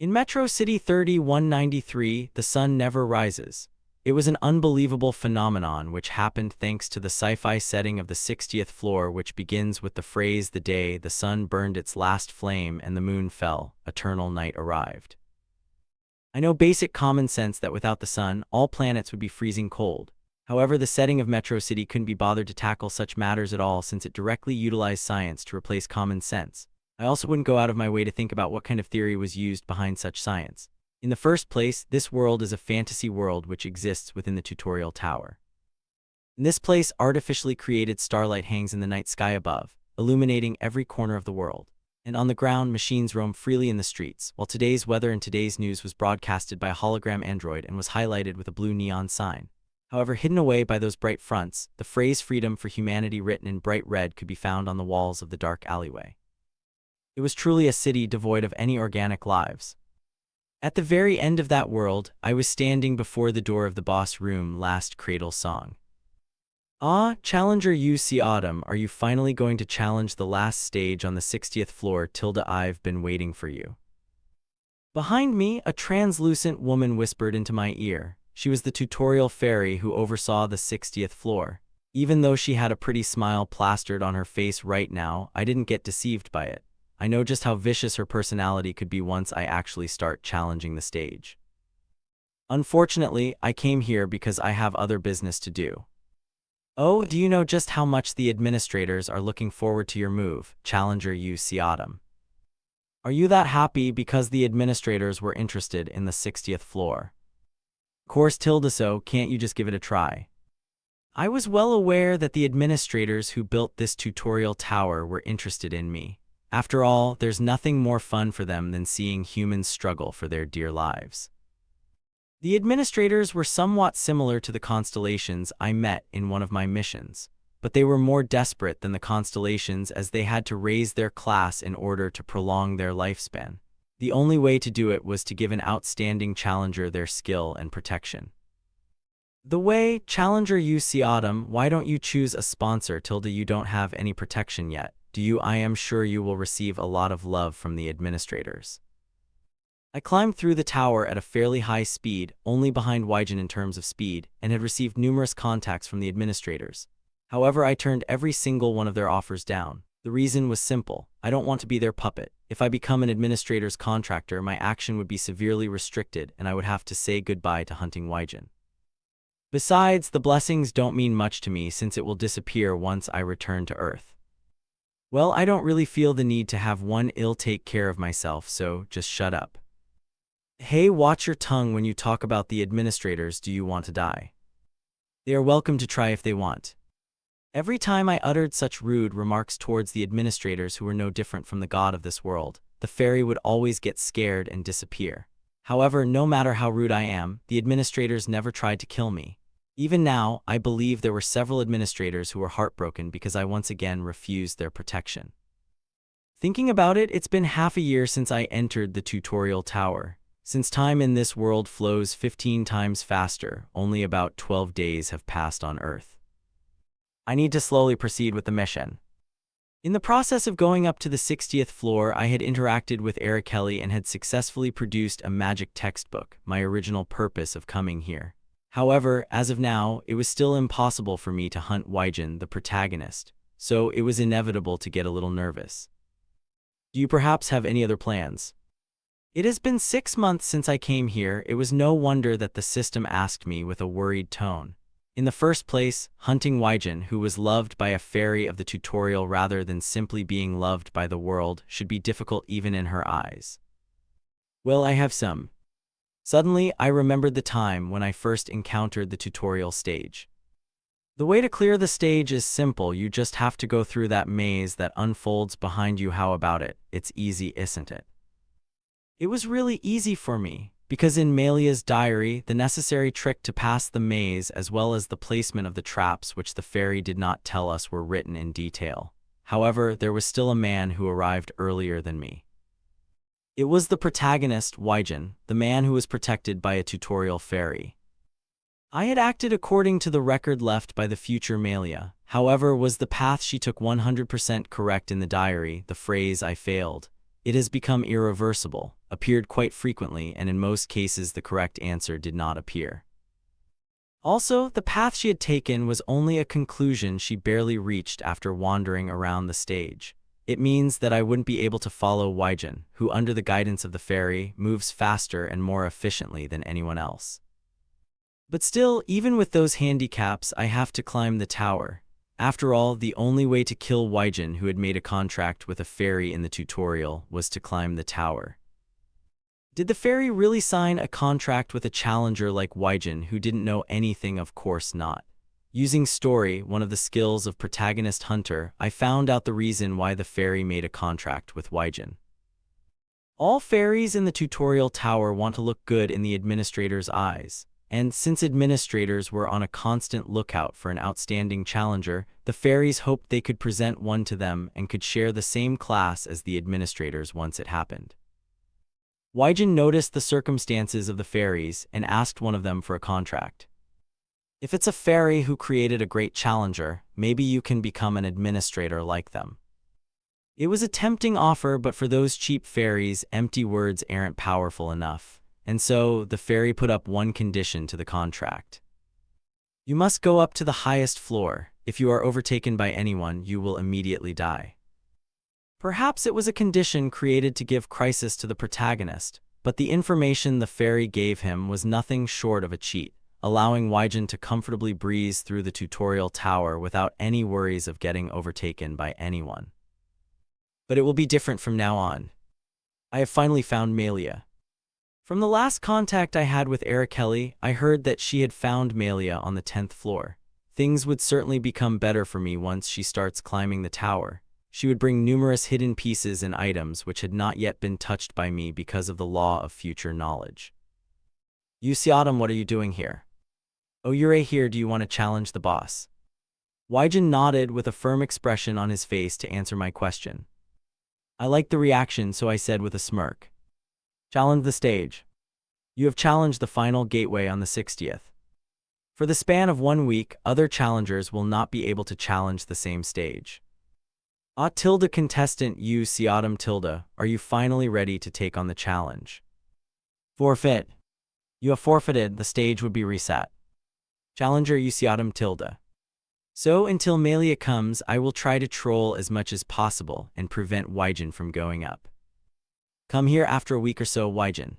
In Metro City 3193, the sun never rises. It was an unbelievable phenomenon which happened thanks to the sci-fi setting of the 60th floor, which begins with the phrase, "The day the sun burned its last flame and the moon fell, eternal night arrived." I know basic common sense that without the sun, all planets would be freezing cold. However, the setting of Metro City couldn't be bothered to tackle such matters at all, since it directly utilized science to replace common sense. I also wouldn't go out of my way to think about what kind of theory was used behind such science. In the first place, this world is a fantasy world which exists within the tutorial tower. In this place, artificially created starlight hangs in the night sky above, illuminating every corner of the world. And on the ground, machines roam freely in the streets, while today's weather and today's news was broadcasted by a hologram android and was highlighted with a blue neon sign. However, hidden away by those bright fronts, the phrase "Freedom for Humanity" written in bright red could be found on the walls of the dark alleyway. It was truly a city devoid of any organic lives. At the very end of that world, I was standing before the door of the boss room. Last Cradle Song. Ah, Challenger Yu Autumn, are you finally going to challenge the last stage on the 60th floor? I've been waiting for you. Behind me, a translucent woman whispered into my ear. She was the tutorial fairy who oversaw the 60th floor. Even though she had a pretty smile plastered on her face right now, I didn't get deceived by it. I know just how vicious her personality could be once I actually start challenging the stage. Unfortunately, I came here because I have other business to do. Oh, do you know just how much the administrators are looking forward to your move, Challenger Yu Autumn? Are you that happy because the administrators were interested in the 60th floor? Of course, so can't you just give it a try? I was well aware that the administrators who built this tutorial tower were interested in me. After all, there's nothing more fun for them than seeing humans struggle for their dear lives. The administrators were somewhat similar to the constellations I met in one of my missions, but they were more desperate than the constellations as they had to raise their class in order to prolong their lifespan. The only way to do it was to give an outstanding challenger their skill and protection. The way, Challenger Yu Autumn, why don't you choose a sponsor? You don't have any protection yet, do you? I am sure you will receive a lot of love from the administrators. I climbed through the tower at a fairly high speed, only behind Wyjin in terms of speed, and had received numerous contacts from the administrators. However, I turned every single one of their offers down. The reason was simple: I don't want to be their puppet. If I become an administrator's contractor, my action would be severely restricted and I would have to say goodbye to hunting Wyjin. Besides, the blessings don't mean much to me since it will disappear once I return to Earth. Well, I don't really feel the need to have one. I'll take care of myself, so just shut up. Hey, watch your tongue when you talk about the administrators. Do you want to die? They are welcome to try if they want. Every time I uttered such rude remarks towards the administrators, who were no different from the god of this world, the fairy would always get scared and disappear. However, no matter how rude I am, the administrators never tried to kill me. Even now, I believe there were several administrators who were heartbroken because I once again refused their protection. Thinking about it, it's been half a year since I entered the tutorial tower. Since time in this world flows 15 times faster, only about 12 days have passed on Earth. I need to slowly proceed with the mission. In the process of going up to the 60th floor, I had interacted with Kelly and had successfully produced a magic textbook, my original purpose of coming here. However, as of now, it was still impossible for me to hunt Wyjin, the protagonist, so it was inevitable to get a little nervous. Do you perhaps have any other plans? It has been 6 months since I came here. It was no wonder that the system asked me with a worried tone. In the first place, hunting Wyjin, who was loved by a fairy of the tutorial rather than simply being loved by the world, should be difficult even in her eyes. Well, I have some. Suddenly, I remembered the time when I first encountered the tutorial stage. The way to clear the stage is simple. You just have to go through that maze that unfolds behind you. How about it? It's easy, isn't it? It was really easy for me. because in Melia's diary, the necessary trick to pass the maze as well as the placement of the traps which the fairy did not tell us were written in detail. However, there was still a man who arrived earlier than me. It was the protagonist, Wyjin, the man who was protected by a tutorial fairy. I had acted according to the record left by the future Melia. However, was the path she took 100% correct in the diary? The phrase "I failed. It has become irreversible" appeared quite frequently, and in most cases the correct answer did not appear. Also, the path she had taken was only a conclusion she barely reached after wandering around the stage. It means that I wouldn't be able to follow Wyjin, who under the guidance of the fairy, moves faster and more efficiently than anyone else. But still, even with those handicaps, I have to climb the tower. After all, the only way to kill Wyjin, who had made a contract with a fairy in the tutorial, was to climb the tower. Did the fairy really sign a contract with a challenger like Wyjin, who didn't know anything? Of course not. Using story, one of the skills of Protagonist Hunter, I found out the reason why the fairy made a contract with Wyjin. All fairies in the tutorial tower want to look good in the administrator's eyes, and since administrators were on a constant lookout for an outstanding challenger, the fairies hoped they could present one to them and could share the same class as the administrators once it happened. Wyjin noticed the circumstances of the fairies and asked one of them for a contract. If it's a fairy who created a great challenger, maybe you can become an administrator like them. It was a tempting offer, but for those cheap fairies, empty words aren't powerful enough, and so the fairy put up one condition to the contract. You must go up to the highest floor. If you are overtaken by anyone, you will immediately die. Perhaps it was a condition created to give crisis to the protagonist, but the information the fairy gave him was nothing short of a cheat, allowing Wyjin to comfortably breeze through the tutorial tower without any worries of getting overtaken by anyone. But it will be different from now on. I have finally found Melia. From the last contact I had with Araceli, I heard that she had found Melia on the 10th floor. Things would certainly become better for me once she starts climbing the tower. She would bring numerous hidden pieces and items which had not yet been touched by me because of the law of future knowledge. Yusiadam, what are you doing here? Oh, you're here. Do you want to challenge the boss? Wyjin nodded with a firm expression on his face to answer my question. I liked the reaction, so I said with a smirk. Challenge the stage. You have challenged the final gateway on the 60th. For the span of 1 week, other challengers will not be able to challenge the same stage. Contestant Yusiadam, are you finally ready to take on the challenge? Forfeit. You have forfeited. The stage would be reset. Challenger Yusiadam. So until Melia comes, I will try to troll as much as possible and prevent Wyjin from going up. Come here after a week or so, Wyjin.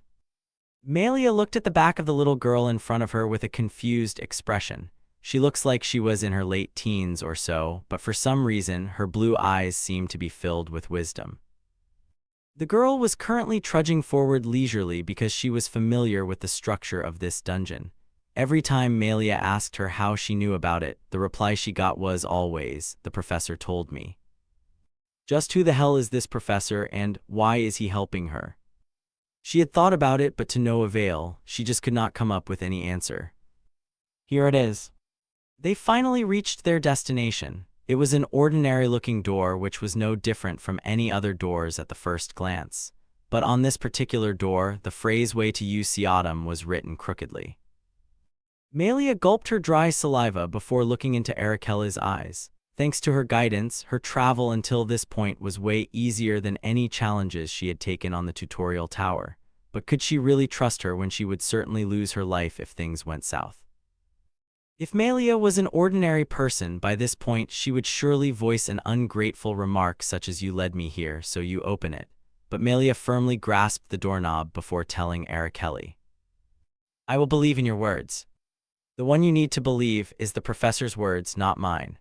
Melia looked at the back of the little girl in front of her with a confused expression. She looks like she was in her late teens or so, but for some reason, her blue eyes seemed to be filled with wisdom. The girl was currently trudging forward leisurely because she was familiar with the structure of this dungeon. Every time Melia asked her how she knew about it, the reply she got was always, "The professor told me." Just who the hell is this professor and why is he helping her? She had thought about it, but to no avail. She just could not come up with any answer. Here it is. They finally reached their destination. It was an ordinary-looking door which was no different from any other doors at the first glance. But on this particular door, the phrase "Way to Yusiadam" was written crookedly. Melia gulped her dry saliva before looking into Araceli's eyes. Thanks to her guidance, her travel until this point was way easier than any challenges she had taken on the tutorial tower. But could she really trust her when she would certainly lose her life if things went south? If Melia was an ordinary person, by this point she would surely voice an ungrateful remark such as "You led me here, so you open it." But Melia firmly grasped the doorknob before telling Araceli. I will believe in your words. The one you need to believe is the professor's words, not mine.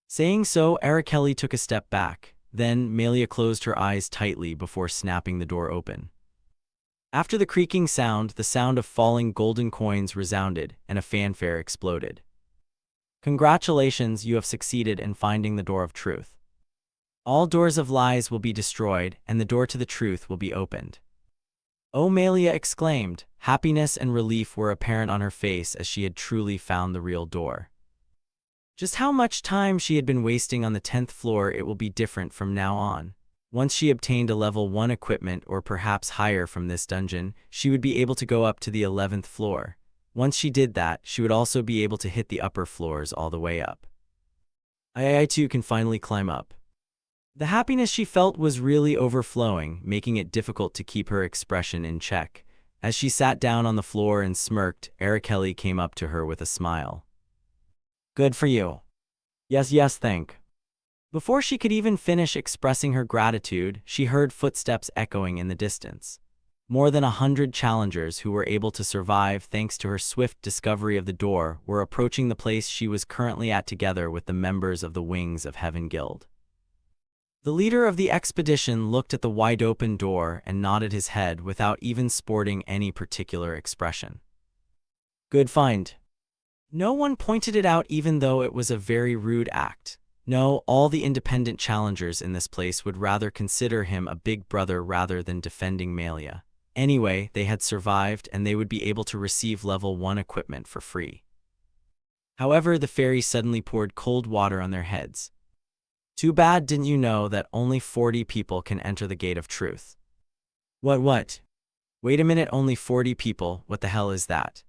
Saying so, Araceli took a step back. Then Melia closed her eyes tightly before snapping the door open. After the creaking sound, the sound of falling golden coins resounded, and a fanfare exploded. Congratulations, you have succeeded in finding the door of truth. All doors of lies will be destroyed, and the door to the truth will be opened. Oh, Malia exclaimed. Happiness and relief were apparent on her face as she had truly found the real door. Just how much time she had been wasting on the 10th floor, it will be different from now on. Once she obtained a level 1 equipment or perhaps higher from this dungeon, she would be able to go up to the 11th floor. Once she did that, she would also be able to hit the upper floors all the way up. I too can finally climb up. The happiness she felt was really overflowing, making it difficult to keep her expression in check. As she sat down on the floor and smirked, Araceli came up to her with a smile. Good for you. Yes, thank. Before she could even finish expressing her gratitude, she heard footsteps echoing in the distance. More than 100 challengers who were able to survive thanks to her swift discovery of the door were approaching the place she was currently at together with the members of the Wings of Heaven Guild. The leader of the expedition looked at the wide-open door and nodded his head without even sporting any particular expression. Good find. No one pointed it out, even though it was a very rude act. No, all the independent challengers in this place would rather consider him a big brother rather than defending Malia. Anyway, they had survived and they would be able to receive level 1 equipment for free. However, the fairy suddenly poured cold water on their heads. Too bad, didn't you know that only 40 people can enter the Gate of Truth? What? Wait a minute, only 40 people, what the hell is that?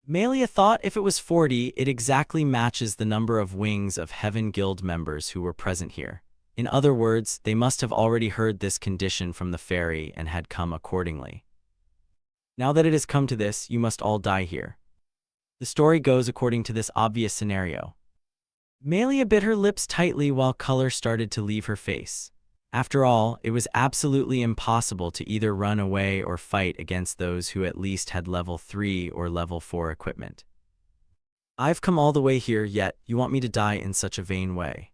Malia thought if it was 40, it exactly matches the number of Wings of Heaven Guild members who were present here. In other words, they must have already heard this condition from the fairy and had come accordingly. Now that it has come to this, you must all die here. The story goes according to this obvious scenario. Malia bit her lips tightly while color started to leave her face. After all, it was absolutely impossible to either run away or fight against those who at least had level 3 or level 4 equipment. I've come all the way here, yet you want me to die in such a vain way.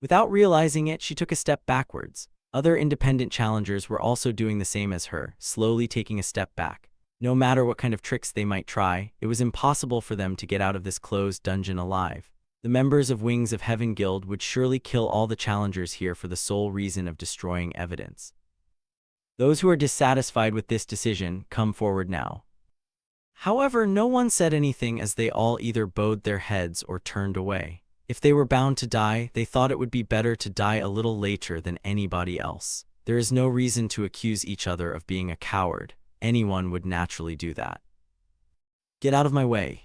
Without realizing it, she took a step backwards. Other independent challengers were also doing the same as her, slowly taking a step back. No matter what kind of tricks they might try, it was impossible for them to get out of this closed dungeon alive. The members of Wings of Heaven Guild would surely kill all the challengers here for the sole reason of destroying evidence. Those who are dissatisfied with this decision, come forward now. However, no one said anything as they all either bowed their heads or turned away. If they were bound to die, they thought it would be better to die a little later than anybody else. There is no reason to accuse each other of being a coward. Anyone would naturally do that. Get out of my way.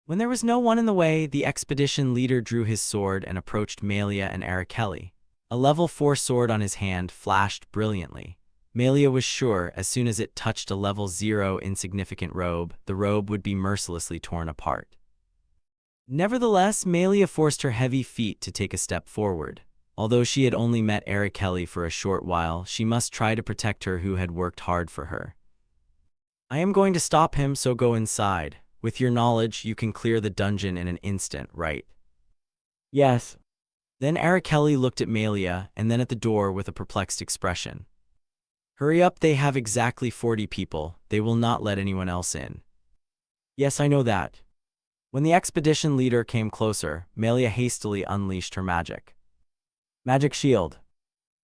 When there was no one in the way, the expedition leader drew his sword and approached Malia and Araceli. A level 4 sword on his hand flashed brilliantly. Malia was sure as soon as it touched a level 0 insignificant robe, the robe would be mercilessly torn apart. Nevertheless, Malia forced her heavy feet to take a step forward. Although she had only met Araceli for a short while, she must try to protect her who had worked hard for her. I am going to stop him, so go inside. With your knowledge, you can clear the dungeon in an instant, right? Yes. Then Araceli looked at Malia and then at the door with a perplexed expression. Hurry up, they have exactly 40 people. They will not let anyone else in. Yes, I know that. When the expedition leader came closer, Malia hastily unleashed her magic. Magic shield.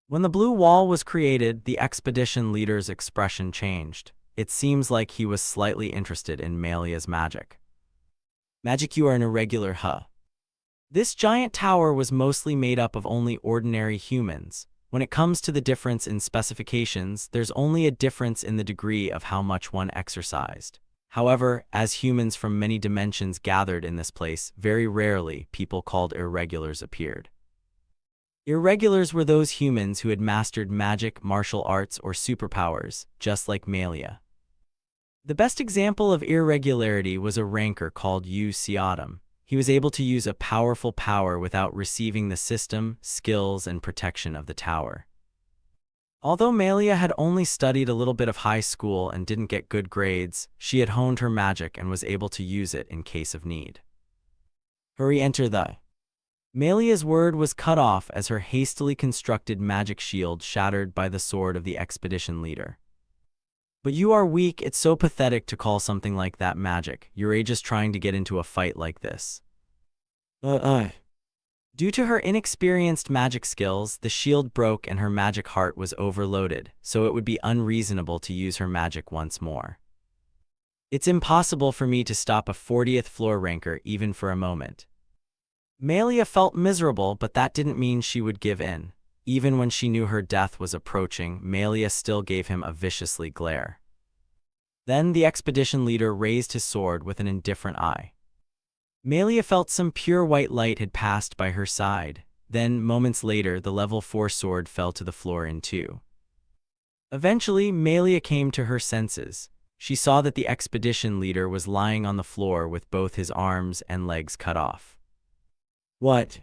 When the blue wall was created, the expedition leader's expression changed. It seems like he was slightly interested in Malia's magic. Magic, you are an irregular, huh? This giant tower was mostly made up of only ordinary humans. When it comes to the difference in specifications, there's only a difference in the degree of how much one exercised. However, as humans from many dimensions gathered in this place, very rarely people called irregulars appeared. Irregulars were those humans who had mastered magic, martial arts, or superpowers, just like Malia. The best example of irregularity was a ranker called Siadam. He was able to use a powerful power without receiving the system, skills, and protection of the tower. Although Malia had only studied a little bit of high school and didn't get good grades, she had honed her magic and was able to use it in case of need. Hurry, enter the... Malia's word was cut off as her hastily constructed magic shield shattered by the sword of the expedition leader. But you are weak, it's so pathetic to call something like that magic. You're just trying to get into a fight like this. Due to her inexperienced magic skills, the shield broke and her magic heart was overloaded, so it would be unreasonable to use her magic once more. It's impossible for me to stop a 40th floor ranker even for a moment. Melia felt miserable, but that didn't mean she would give in. Even when she knew her death was approaching, Melia still gave him a viciously glare. Then the expedition leader raised his sword with an indifferent eye. Melia felt some pure white light had passed by her side. Then, moments later, the level 4 sword fell to the floor in two. Eventually, Melia came to her senses. She saw that the expedition leader was lying on the floor with both his arms and legs cut off. What?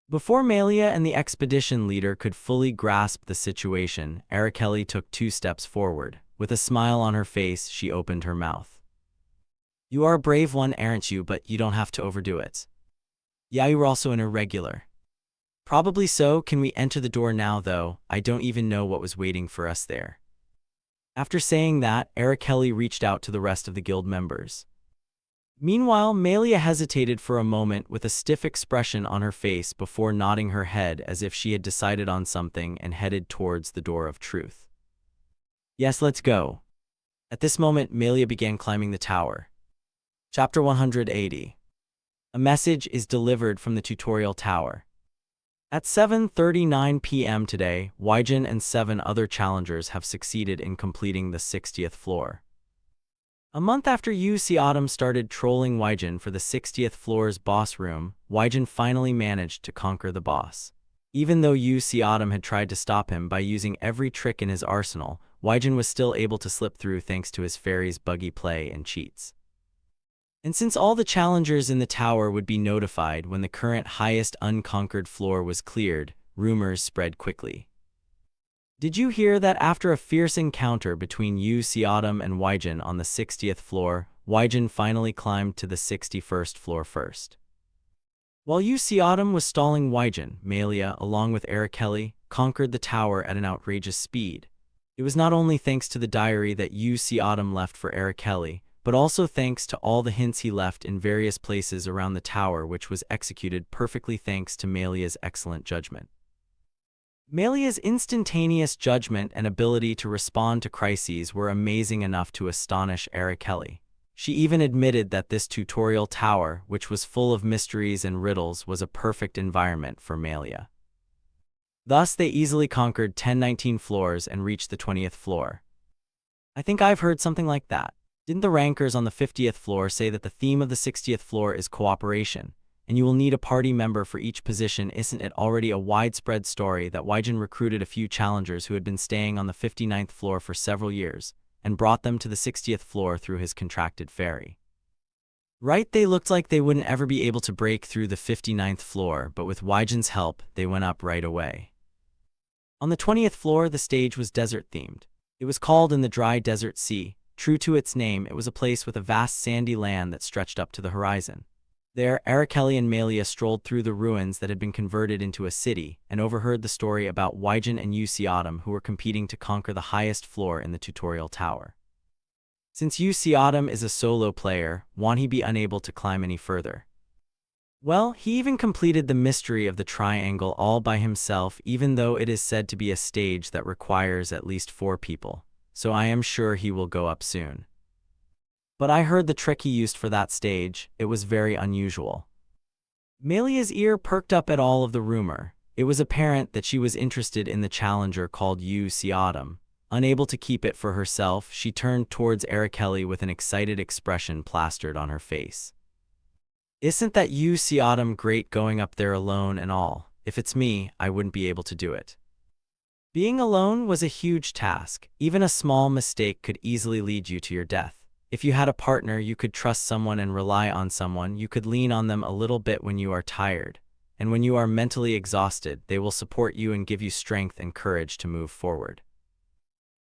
Before Melia and the expedition leader could fully grasp the situation, Araceli took 2 steps forward. With a smile on her face, she opened her mouth. You are a brave one, aren't you? But you don't have to overdo it. Yeah, you were also an irregular. Probably so. Can we enter the door now, though? I don't even know what was waiting for us there. After saying that, Araceli reached out to the rest of the guild members. Meanwhile, Melia hesitated for a moment with a stiff expression on her face before nodding her head as if she had decided on something and headed towards the door of truth. Yes, let's go. At this moment, Melia began climbing the tower. Chapter 180. A message is delivered from the tutorial tower. At 7:39 p.m. today, Wyjin and 7 other challengers have succeeded in completing the 60th floor. A month after Yu Xiaodam started trolling Wyjin for the 60th floor's boss room, Wyjin finally managed to conquer the boss. Even though Yu Xiaodam had tried to stop him by using every trick in his arsenal, Wyjin was still able to slip through thanks to his fairy's buggy play and cheats. And since all the challengers in the tower would be notified when the current highest unconquered floor was cleared, rumors spread quickly. Did you hear that after a fierce encounter between Yu Xiaodam and Wyjin on the 60th floor, Wyjin finally climbed to the 61st floor first? While Yu Xiaodam was stalling Wyjin, Melia, along with Araceli, conquered the tower at an outrageous speed. It was not only thanks to the diary that Yu Xiaodam left for Araceli, but also thanks to all the hints he left in various places around the tower, which was executed perfectly thanks to Melia's excellent judgment. Melia's instantaneous judgment and ability to respond to crises were amazing enough to astonish Araceli. She even admitted that this tutorial tower, which was full of mysteries and riddles, was a perfect environment for Melia. Thus, they easily conquered 10-19 floors and reached the 20th floor. I think I've heard something like that. Didn't the rankers on the 50th floor say that the theme of the 60th floor is cooperation, and you will need a party member for each position? Isn't it already a widespread story that Wyjin recruited a few challengers who had been staying on the 59th floor for several years, and brought them to the 60th floor through his contracted fairy? Right, they looked like they wouldn't ever be able to break through the 59th floor, but with Wyjin's help, they went up right away. On the 20th floor, the stage was desert-themed. It was called In the Dry Desert Sea. True to its name, it was a place with a vast sandy land that stretched up to the horizon. There, Araceli and Melia strolled through the ruins that had been converted into a city and overheard the story about Wyjin and Yu Xiaodam, who were competing to conquer the highest floor in the tutorial tower. Since Yu Xiaodam is a solo player, won't he be unable to climb any further? Well, he even completed the mystery of the triangle all by himself, even though it is said to be a stage that requires at least 4 people. So I am sure he will go up soon. But I heard the trick he used for that stage. It was very unusual. Melia's ear perked up at all of the rumor. It was apparent that she was interested in the challenger called Yu Xiaodam. Unable to keep it for herself, she turned towards Araceli with an excited expression plastered on her face. Isn't that Yu Xiaodam great going up there alone and all? If it's me, I wouldn't be able to do it. Being alone was a huge task. Even a small mistake could easily lead you to your death. If you had a partner, you could trust someone and rely on someone. You could lean on them a little bit when you are tired. And when you are mentally exhausted, they will support you and give you strength and courage to move forward.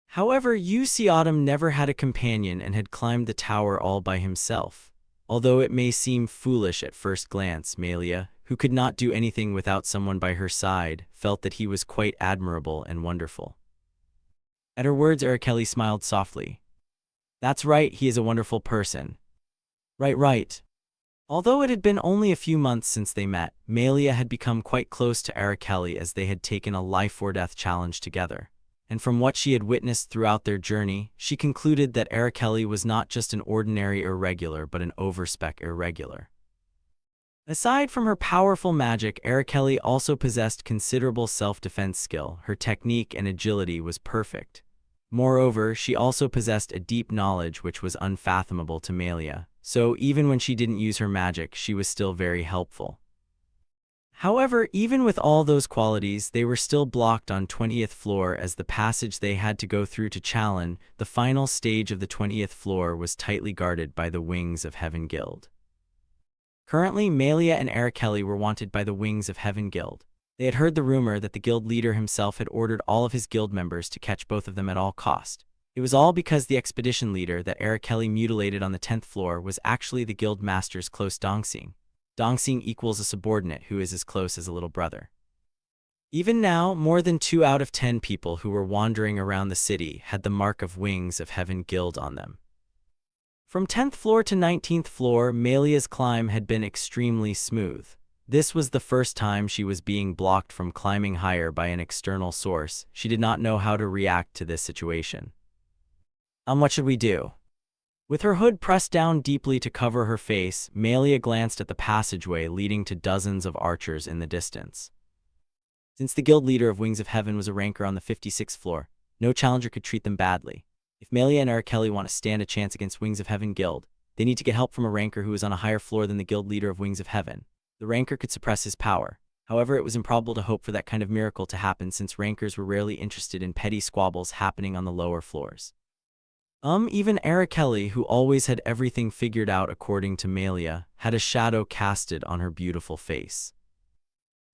However, Yu Xiaodam never had a companion and had climbed the tower all by himself. Although it may seem foolish at first glance, Melia, who could not do anything without someone by her side, felt that he was quite admirable and wonderful. At her words, Araceli smiled softly. That's right, he is a wonderful person. Right. Although it had been only a few months since they met, Malia had become quite close to Araceli as they had taken a life-or-death challenge together. And from what she had witnessed throughout their journey, she concluded that Araceli was not just an ordinary irregular but an overspec irregular. Aside from her powerful magic, Araceli also possessed considerable self-defense skill. Her technique and agility was perfect. Moreover, she also possessed a deep knowledge which was unfathomable to Malia, so even when she didn't use her magic, she was still very helpful. However, even with all those qualities, they were still blocked on 20th floor as the passage they had to go through to Challen, the final stage of the 20th floor, was tightly guarded by the Wings of Heaven Guild. Currently, Malia and Araceli were wanted by the Wings of Heaven Guild. They had heard the rumor that the guild leader himself had ordered all of his guild members to catch both of them at all cost. It was all because the expedition leader that Araceli mutilated on the 10th floor was actually the guild master's close Dongsing. Dongsing equals a subordinate who is as close as a little brother. Even now, more than 2 out of 10 people who were wandering around the city had the mark of Wings of Heaven Guild on them. From 10th floor to 19th floor, Malia's climb had been extremely smooth. This was the first time she was being blocked from climbing higher by an external source. She did not know how to react to this situation. What should we do? With her hood pressed down deeply to cover her face, Malia glanced at the passageway leading to dozens of archers in the distance. Since the guild leader of Wings of Heaven was a ranker on the 56th floor, no challenger could treat them badly. If Malia and Araceli want to stand a chance against Wings of Heaven Guild, they need to get help from a ranker who is on a higher floor than the guild leader of Wings of Heaven. The ranker could suppress his power. However, it was improbable to hope for that kind of miracle to happen since rankers were rarely interested in petty squabbles happening on the lower floors. Even Araceli, who always had everything figured out according to Malia, had a shadow casted on her beautiful face.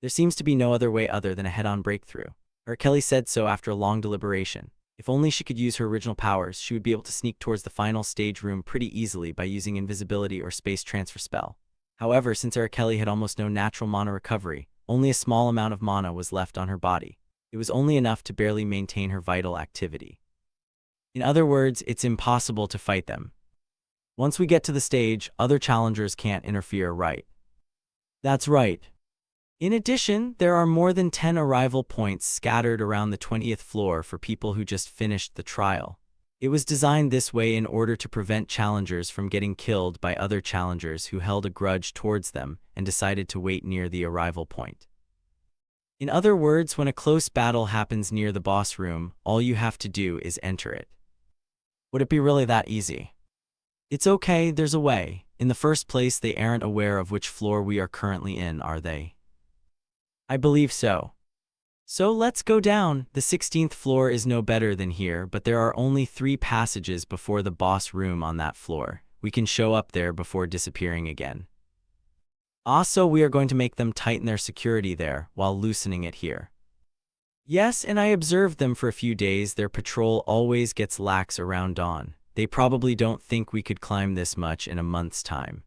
There seems to be no other way other than a head-on breakthrough. Araceli said so after a long deliberation. If only she could use her original powers, she would be able to sneak towards the final stage room pretty easily by using invisibility or space transfer spell. However, since Araceli had almost no natural mana recovery, only a small amount of mana was left on her body. It was only enough to barely maintain her vital activity. In other words, it's impossible to fight them. Once we get to the stage, other challengers can't interfere, right? That's right. In addition, there are more than 10 arrival points scattered around the 20th floor for people who just finished the trial. It was designed this way in order to prevent challengers from getting killed by other challengers who held a grudge towards them and decided to wait near the arrival point. In other words, when a close battle happens near the boss room, all you have to do is enter it. Would it be really that easy? It's okay, there's a way. In the first place, they aren't aware of which floor we are currently in, are they? I believe so. So let's go down. The 16th floor is no better than here, but there are only 3 passages before the boss room on that floor. We can show up there before disappearing again. Also, we are going to make them tighten their security there while loosening it here. Yes, and I observed them for a few days. Their patrol always gets lax around dawn. They probably don't think we could climb this much in a month's time.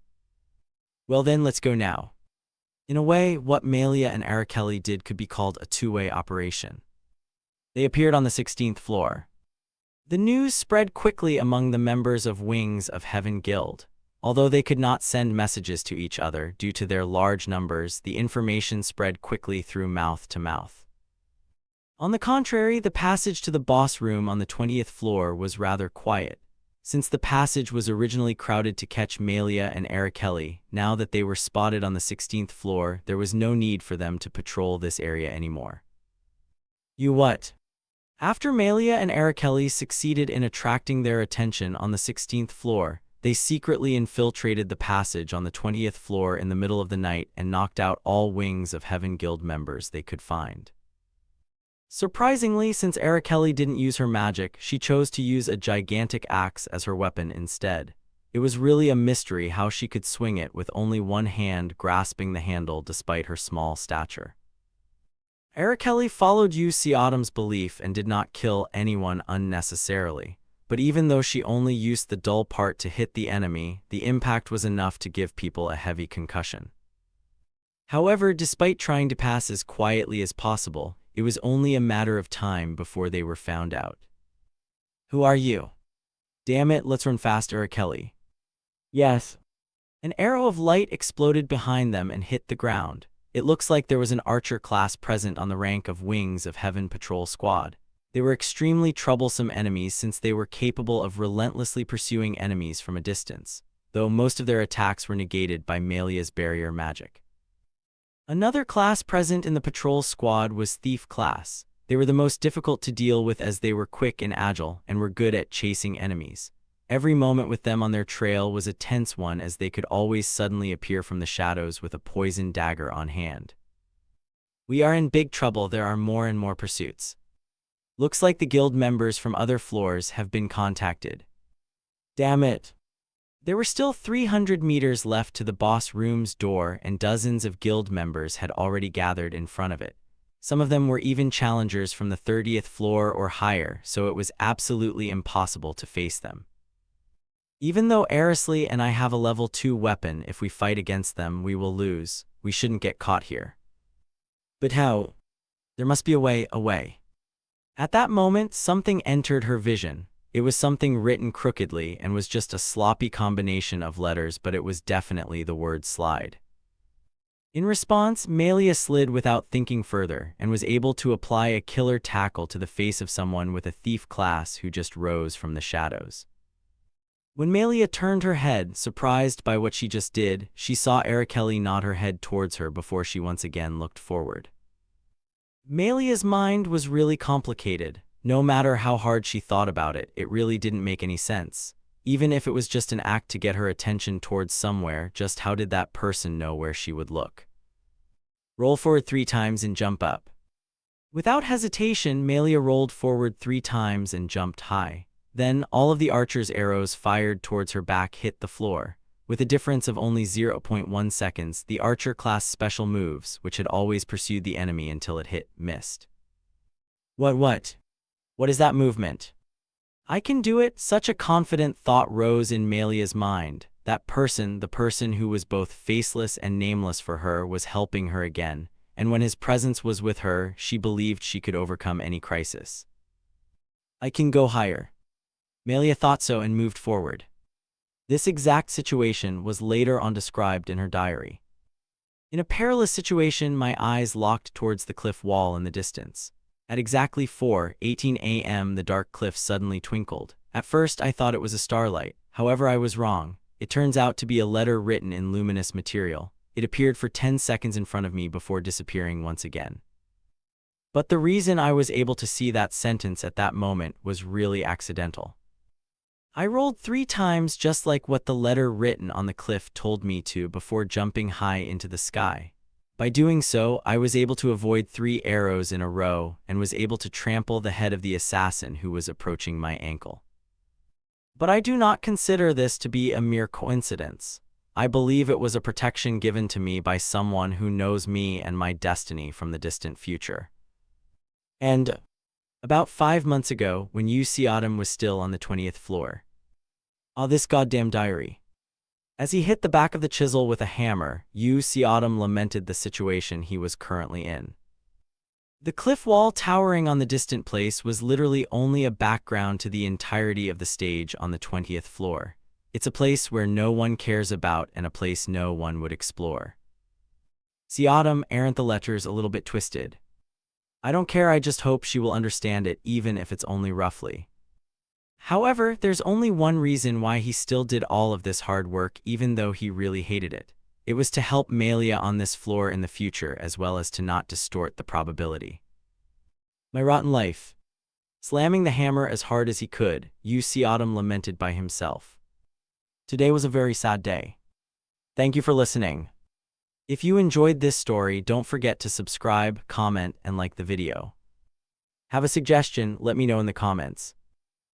Well then, let's go now. In a way, what Malia and Araceli did could be called a two-way operation. They appeared on the 16th floor. The news spread quickly among the members of Wings of Heaven Guild. Although they could not send messages to each other due to their large numbers, the information spread quickly through mouth to mouth. On the contrary, the passage to the boss room on the 20th floor was rather quiet. Since the passage was originally crowded to catch Malia and Araceli, now that they were spotted on the 16th floor, there was no need for them to patrol this area anymore. You what? After Malia and Araceli succeeded in attracting their attention on the 16th floor, they secretly infiltrated the passage on the 20th floor in the middle of the night and knocked out all Wings of Heaven Guild members they could find. Surprisingly, since Araceli didn't use her magic, she chose to use a gigantic axe as her weapon instead. It was really a mystery how she could swing it with only one hand grasping the handle despite her small stature. Araceli followed UC Autumn's belief and did not kill anyone unnecessarily. But even though she only used the dull part to hit the enemy, the impact was enough to give people a heavy concussion. However, despite trying to pass as quietly as possible, it was only a matter of time before they were found out. Who are you? Damn it, let's run fast, Araceli. Yes. An arrow of light exploded behind them and hit the ground. It looks like there was an archer class present on the rank of Wings of Heaven Patrol Squad. They were extremely troublesome enemies since they were capable of relentlessly pursuing enemies from a distance, though most of their attacks were negated by Melia's barrier magic. Another class present in the patrol squad was Thief class. They were the most difficult to deal with as they were quick and agile and were good at chasing enemies. Every moment with them on their trail was a tense one as they could always suddenly appear from the shadows with a poisoned dagger on hand. We are in big trouble. There are more and more pursuits. Looks like the guild members from other floors have been contacted. Damn it. There were still 300 meters left to the boss room's door, and dozens of guild members had already gathered in front of it. Some of them were even challengers from the 30th floor or higher, so it was absolutely impossible to face them. Even though Arisley and I have a level 2 weapon, if we fight against them, we will lose. We shouldn't get caught here. But how? There must be a way. At that moment, something entered her vision. It was something written crookedly and was just a sloppy combination of letters, but it was definitely the word slide. In response, Melia slid without thinking further and was able to apply a killer tackle to the face of someone with a thief class who just rose from the shadows. When Melia turned her head, surprised by what she just did, she saw Arakeli nod her head towards her before she once again looked forward. Melia's mind was really complicated. No matter how hard she thought about it, it really didn't make any sense. Even if it was just an act to get her attention towards somewhere, just how did that person know where she would look? Roll forward 3 times and jump up. Without hesitation, Melia rolled forward 3 times and jumped high. Then, all of the archer's arrows fired towards her back hit the floor. With a difference of only 0.1 seconds, the archer class special moves, which had always pursued the enemy until it hit, missed. What is that movement? I can do it. Such a confident thought rose in Melia's mind. That person, the person who was both faceless and nameless for her, was helping her again, and when his presence was with her, she believed she could overcome any crisis. I can go higher. Melia thought so and moved forward. This exact situation was later on described in her diary. In a perilous situation, my eyes locked towards the cliff wall in the distance. At exactly 4:18 a.m., the dark cliff suddenly twinkled. At first, I thought it was a starlight. However, I was wrong. It turns out to be a letter written in luminous material. It appeared for 10 seconds in front of me before disappearing once again. But the reason I was able to see that sentence at that moment was really accidental. I rolled 3 times just like what the letter written on the cliff told me to before jumping high into the sky. By doing so, I was able to avoid 3 arrows in a row and was able to trample the head of the assassin who was approaching my ankle. But I do not consider this to be a mere coincidence. I believe it was a protection given to me by someone who knows me and my destiny from the distant future. And about 5 months ago, when Autumn was still on the 20th floor. This goddamn diary. As he hit the back of the chisel with a hammer, Autumn lamented the situation he was currently in. The cliff wall towering on the distant place was literally only a background to the entirety of the stage on the 20th floor. It's a place where no one cares about and a place no one would explore. Autumn, aren't the letters a little bit twisted? I don't care, I just hope she will understand it, even if it's only roughly. However, there's only one reason why he still did all of this hard work even though he really hated it. It was to help Melia on this floor in the future as well as to not distort the probability. My rotten life. Slamming the hammer as hard as he could, Autumn lamented by himself. Today was a very sad day. Thank you for listening. If you enjoyed this story, don't forget to subscribe, comment, and like the video. Have a suggestion? Let me know in the comments.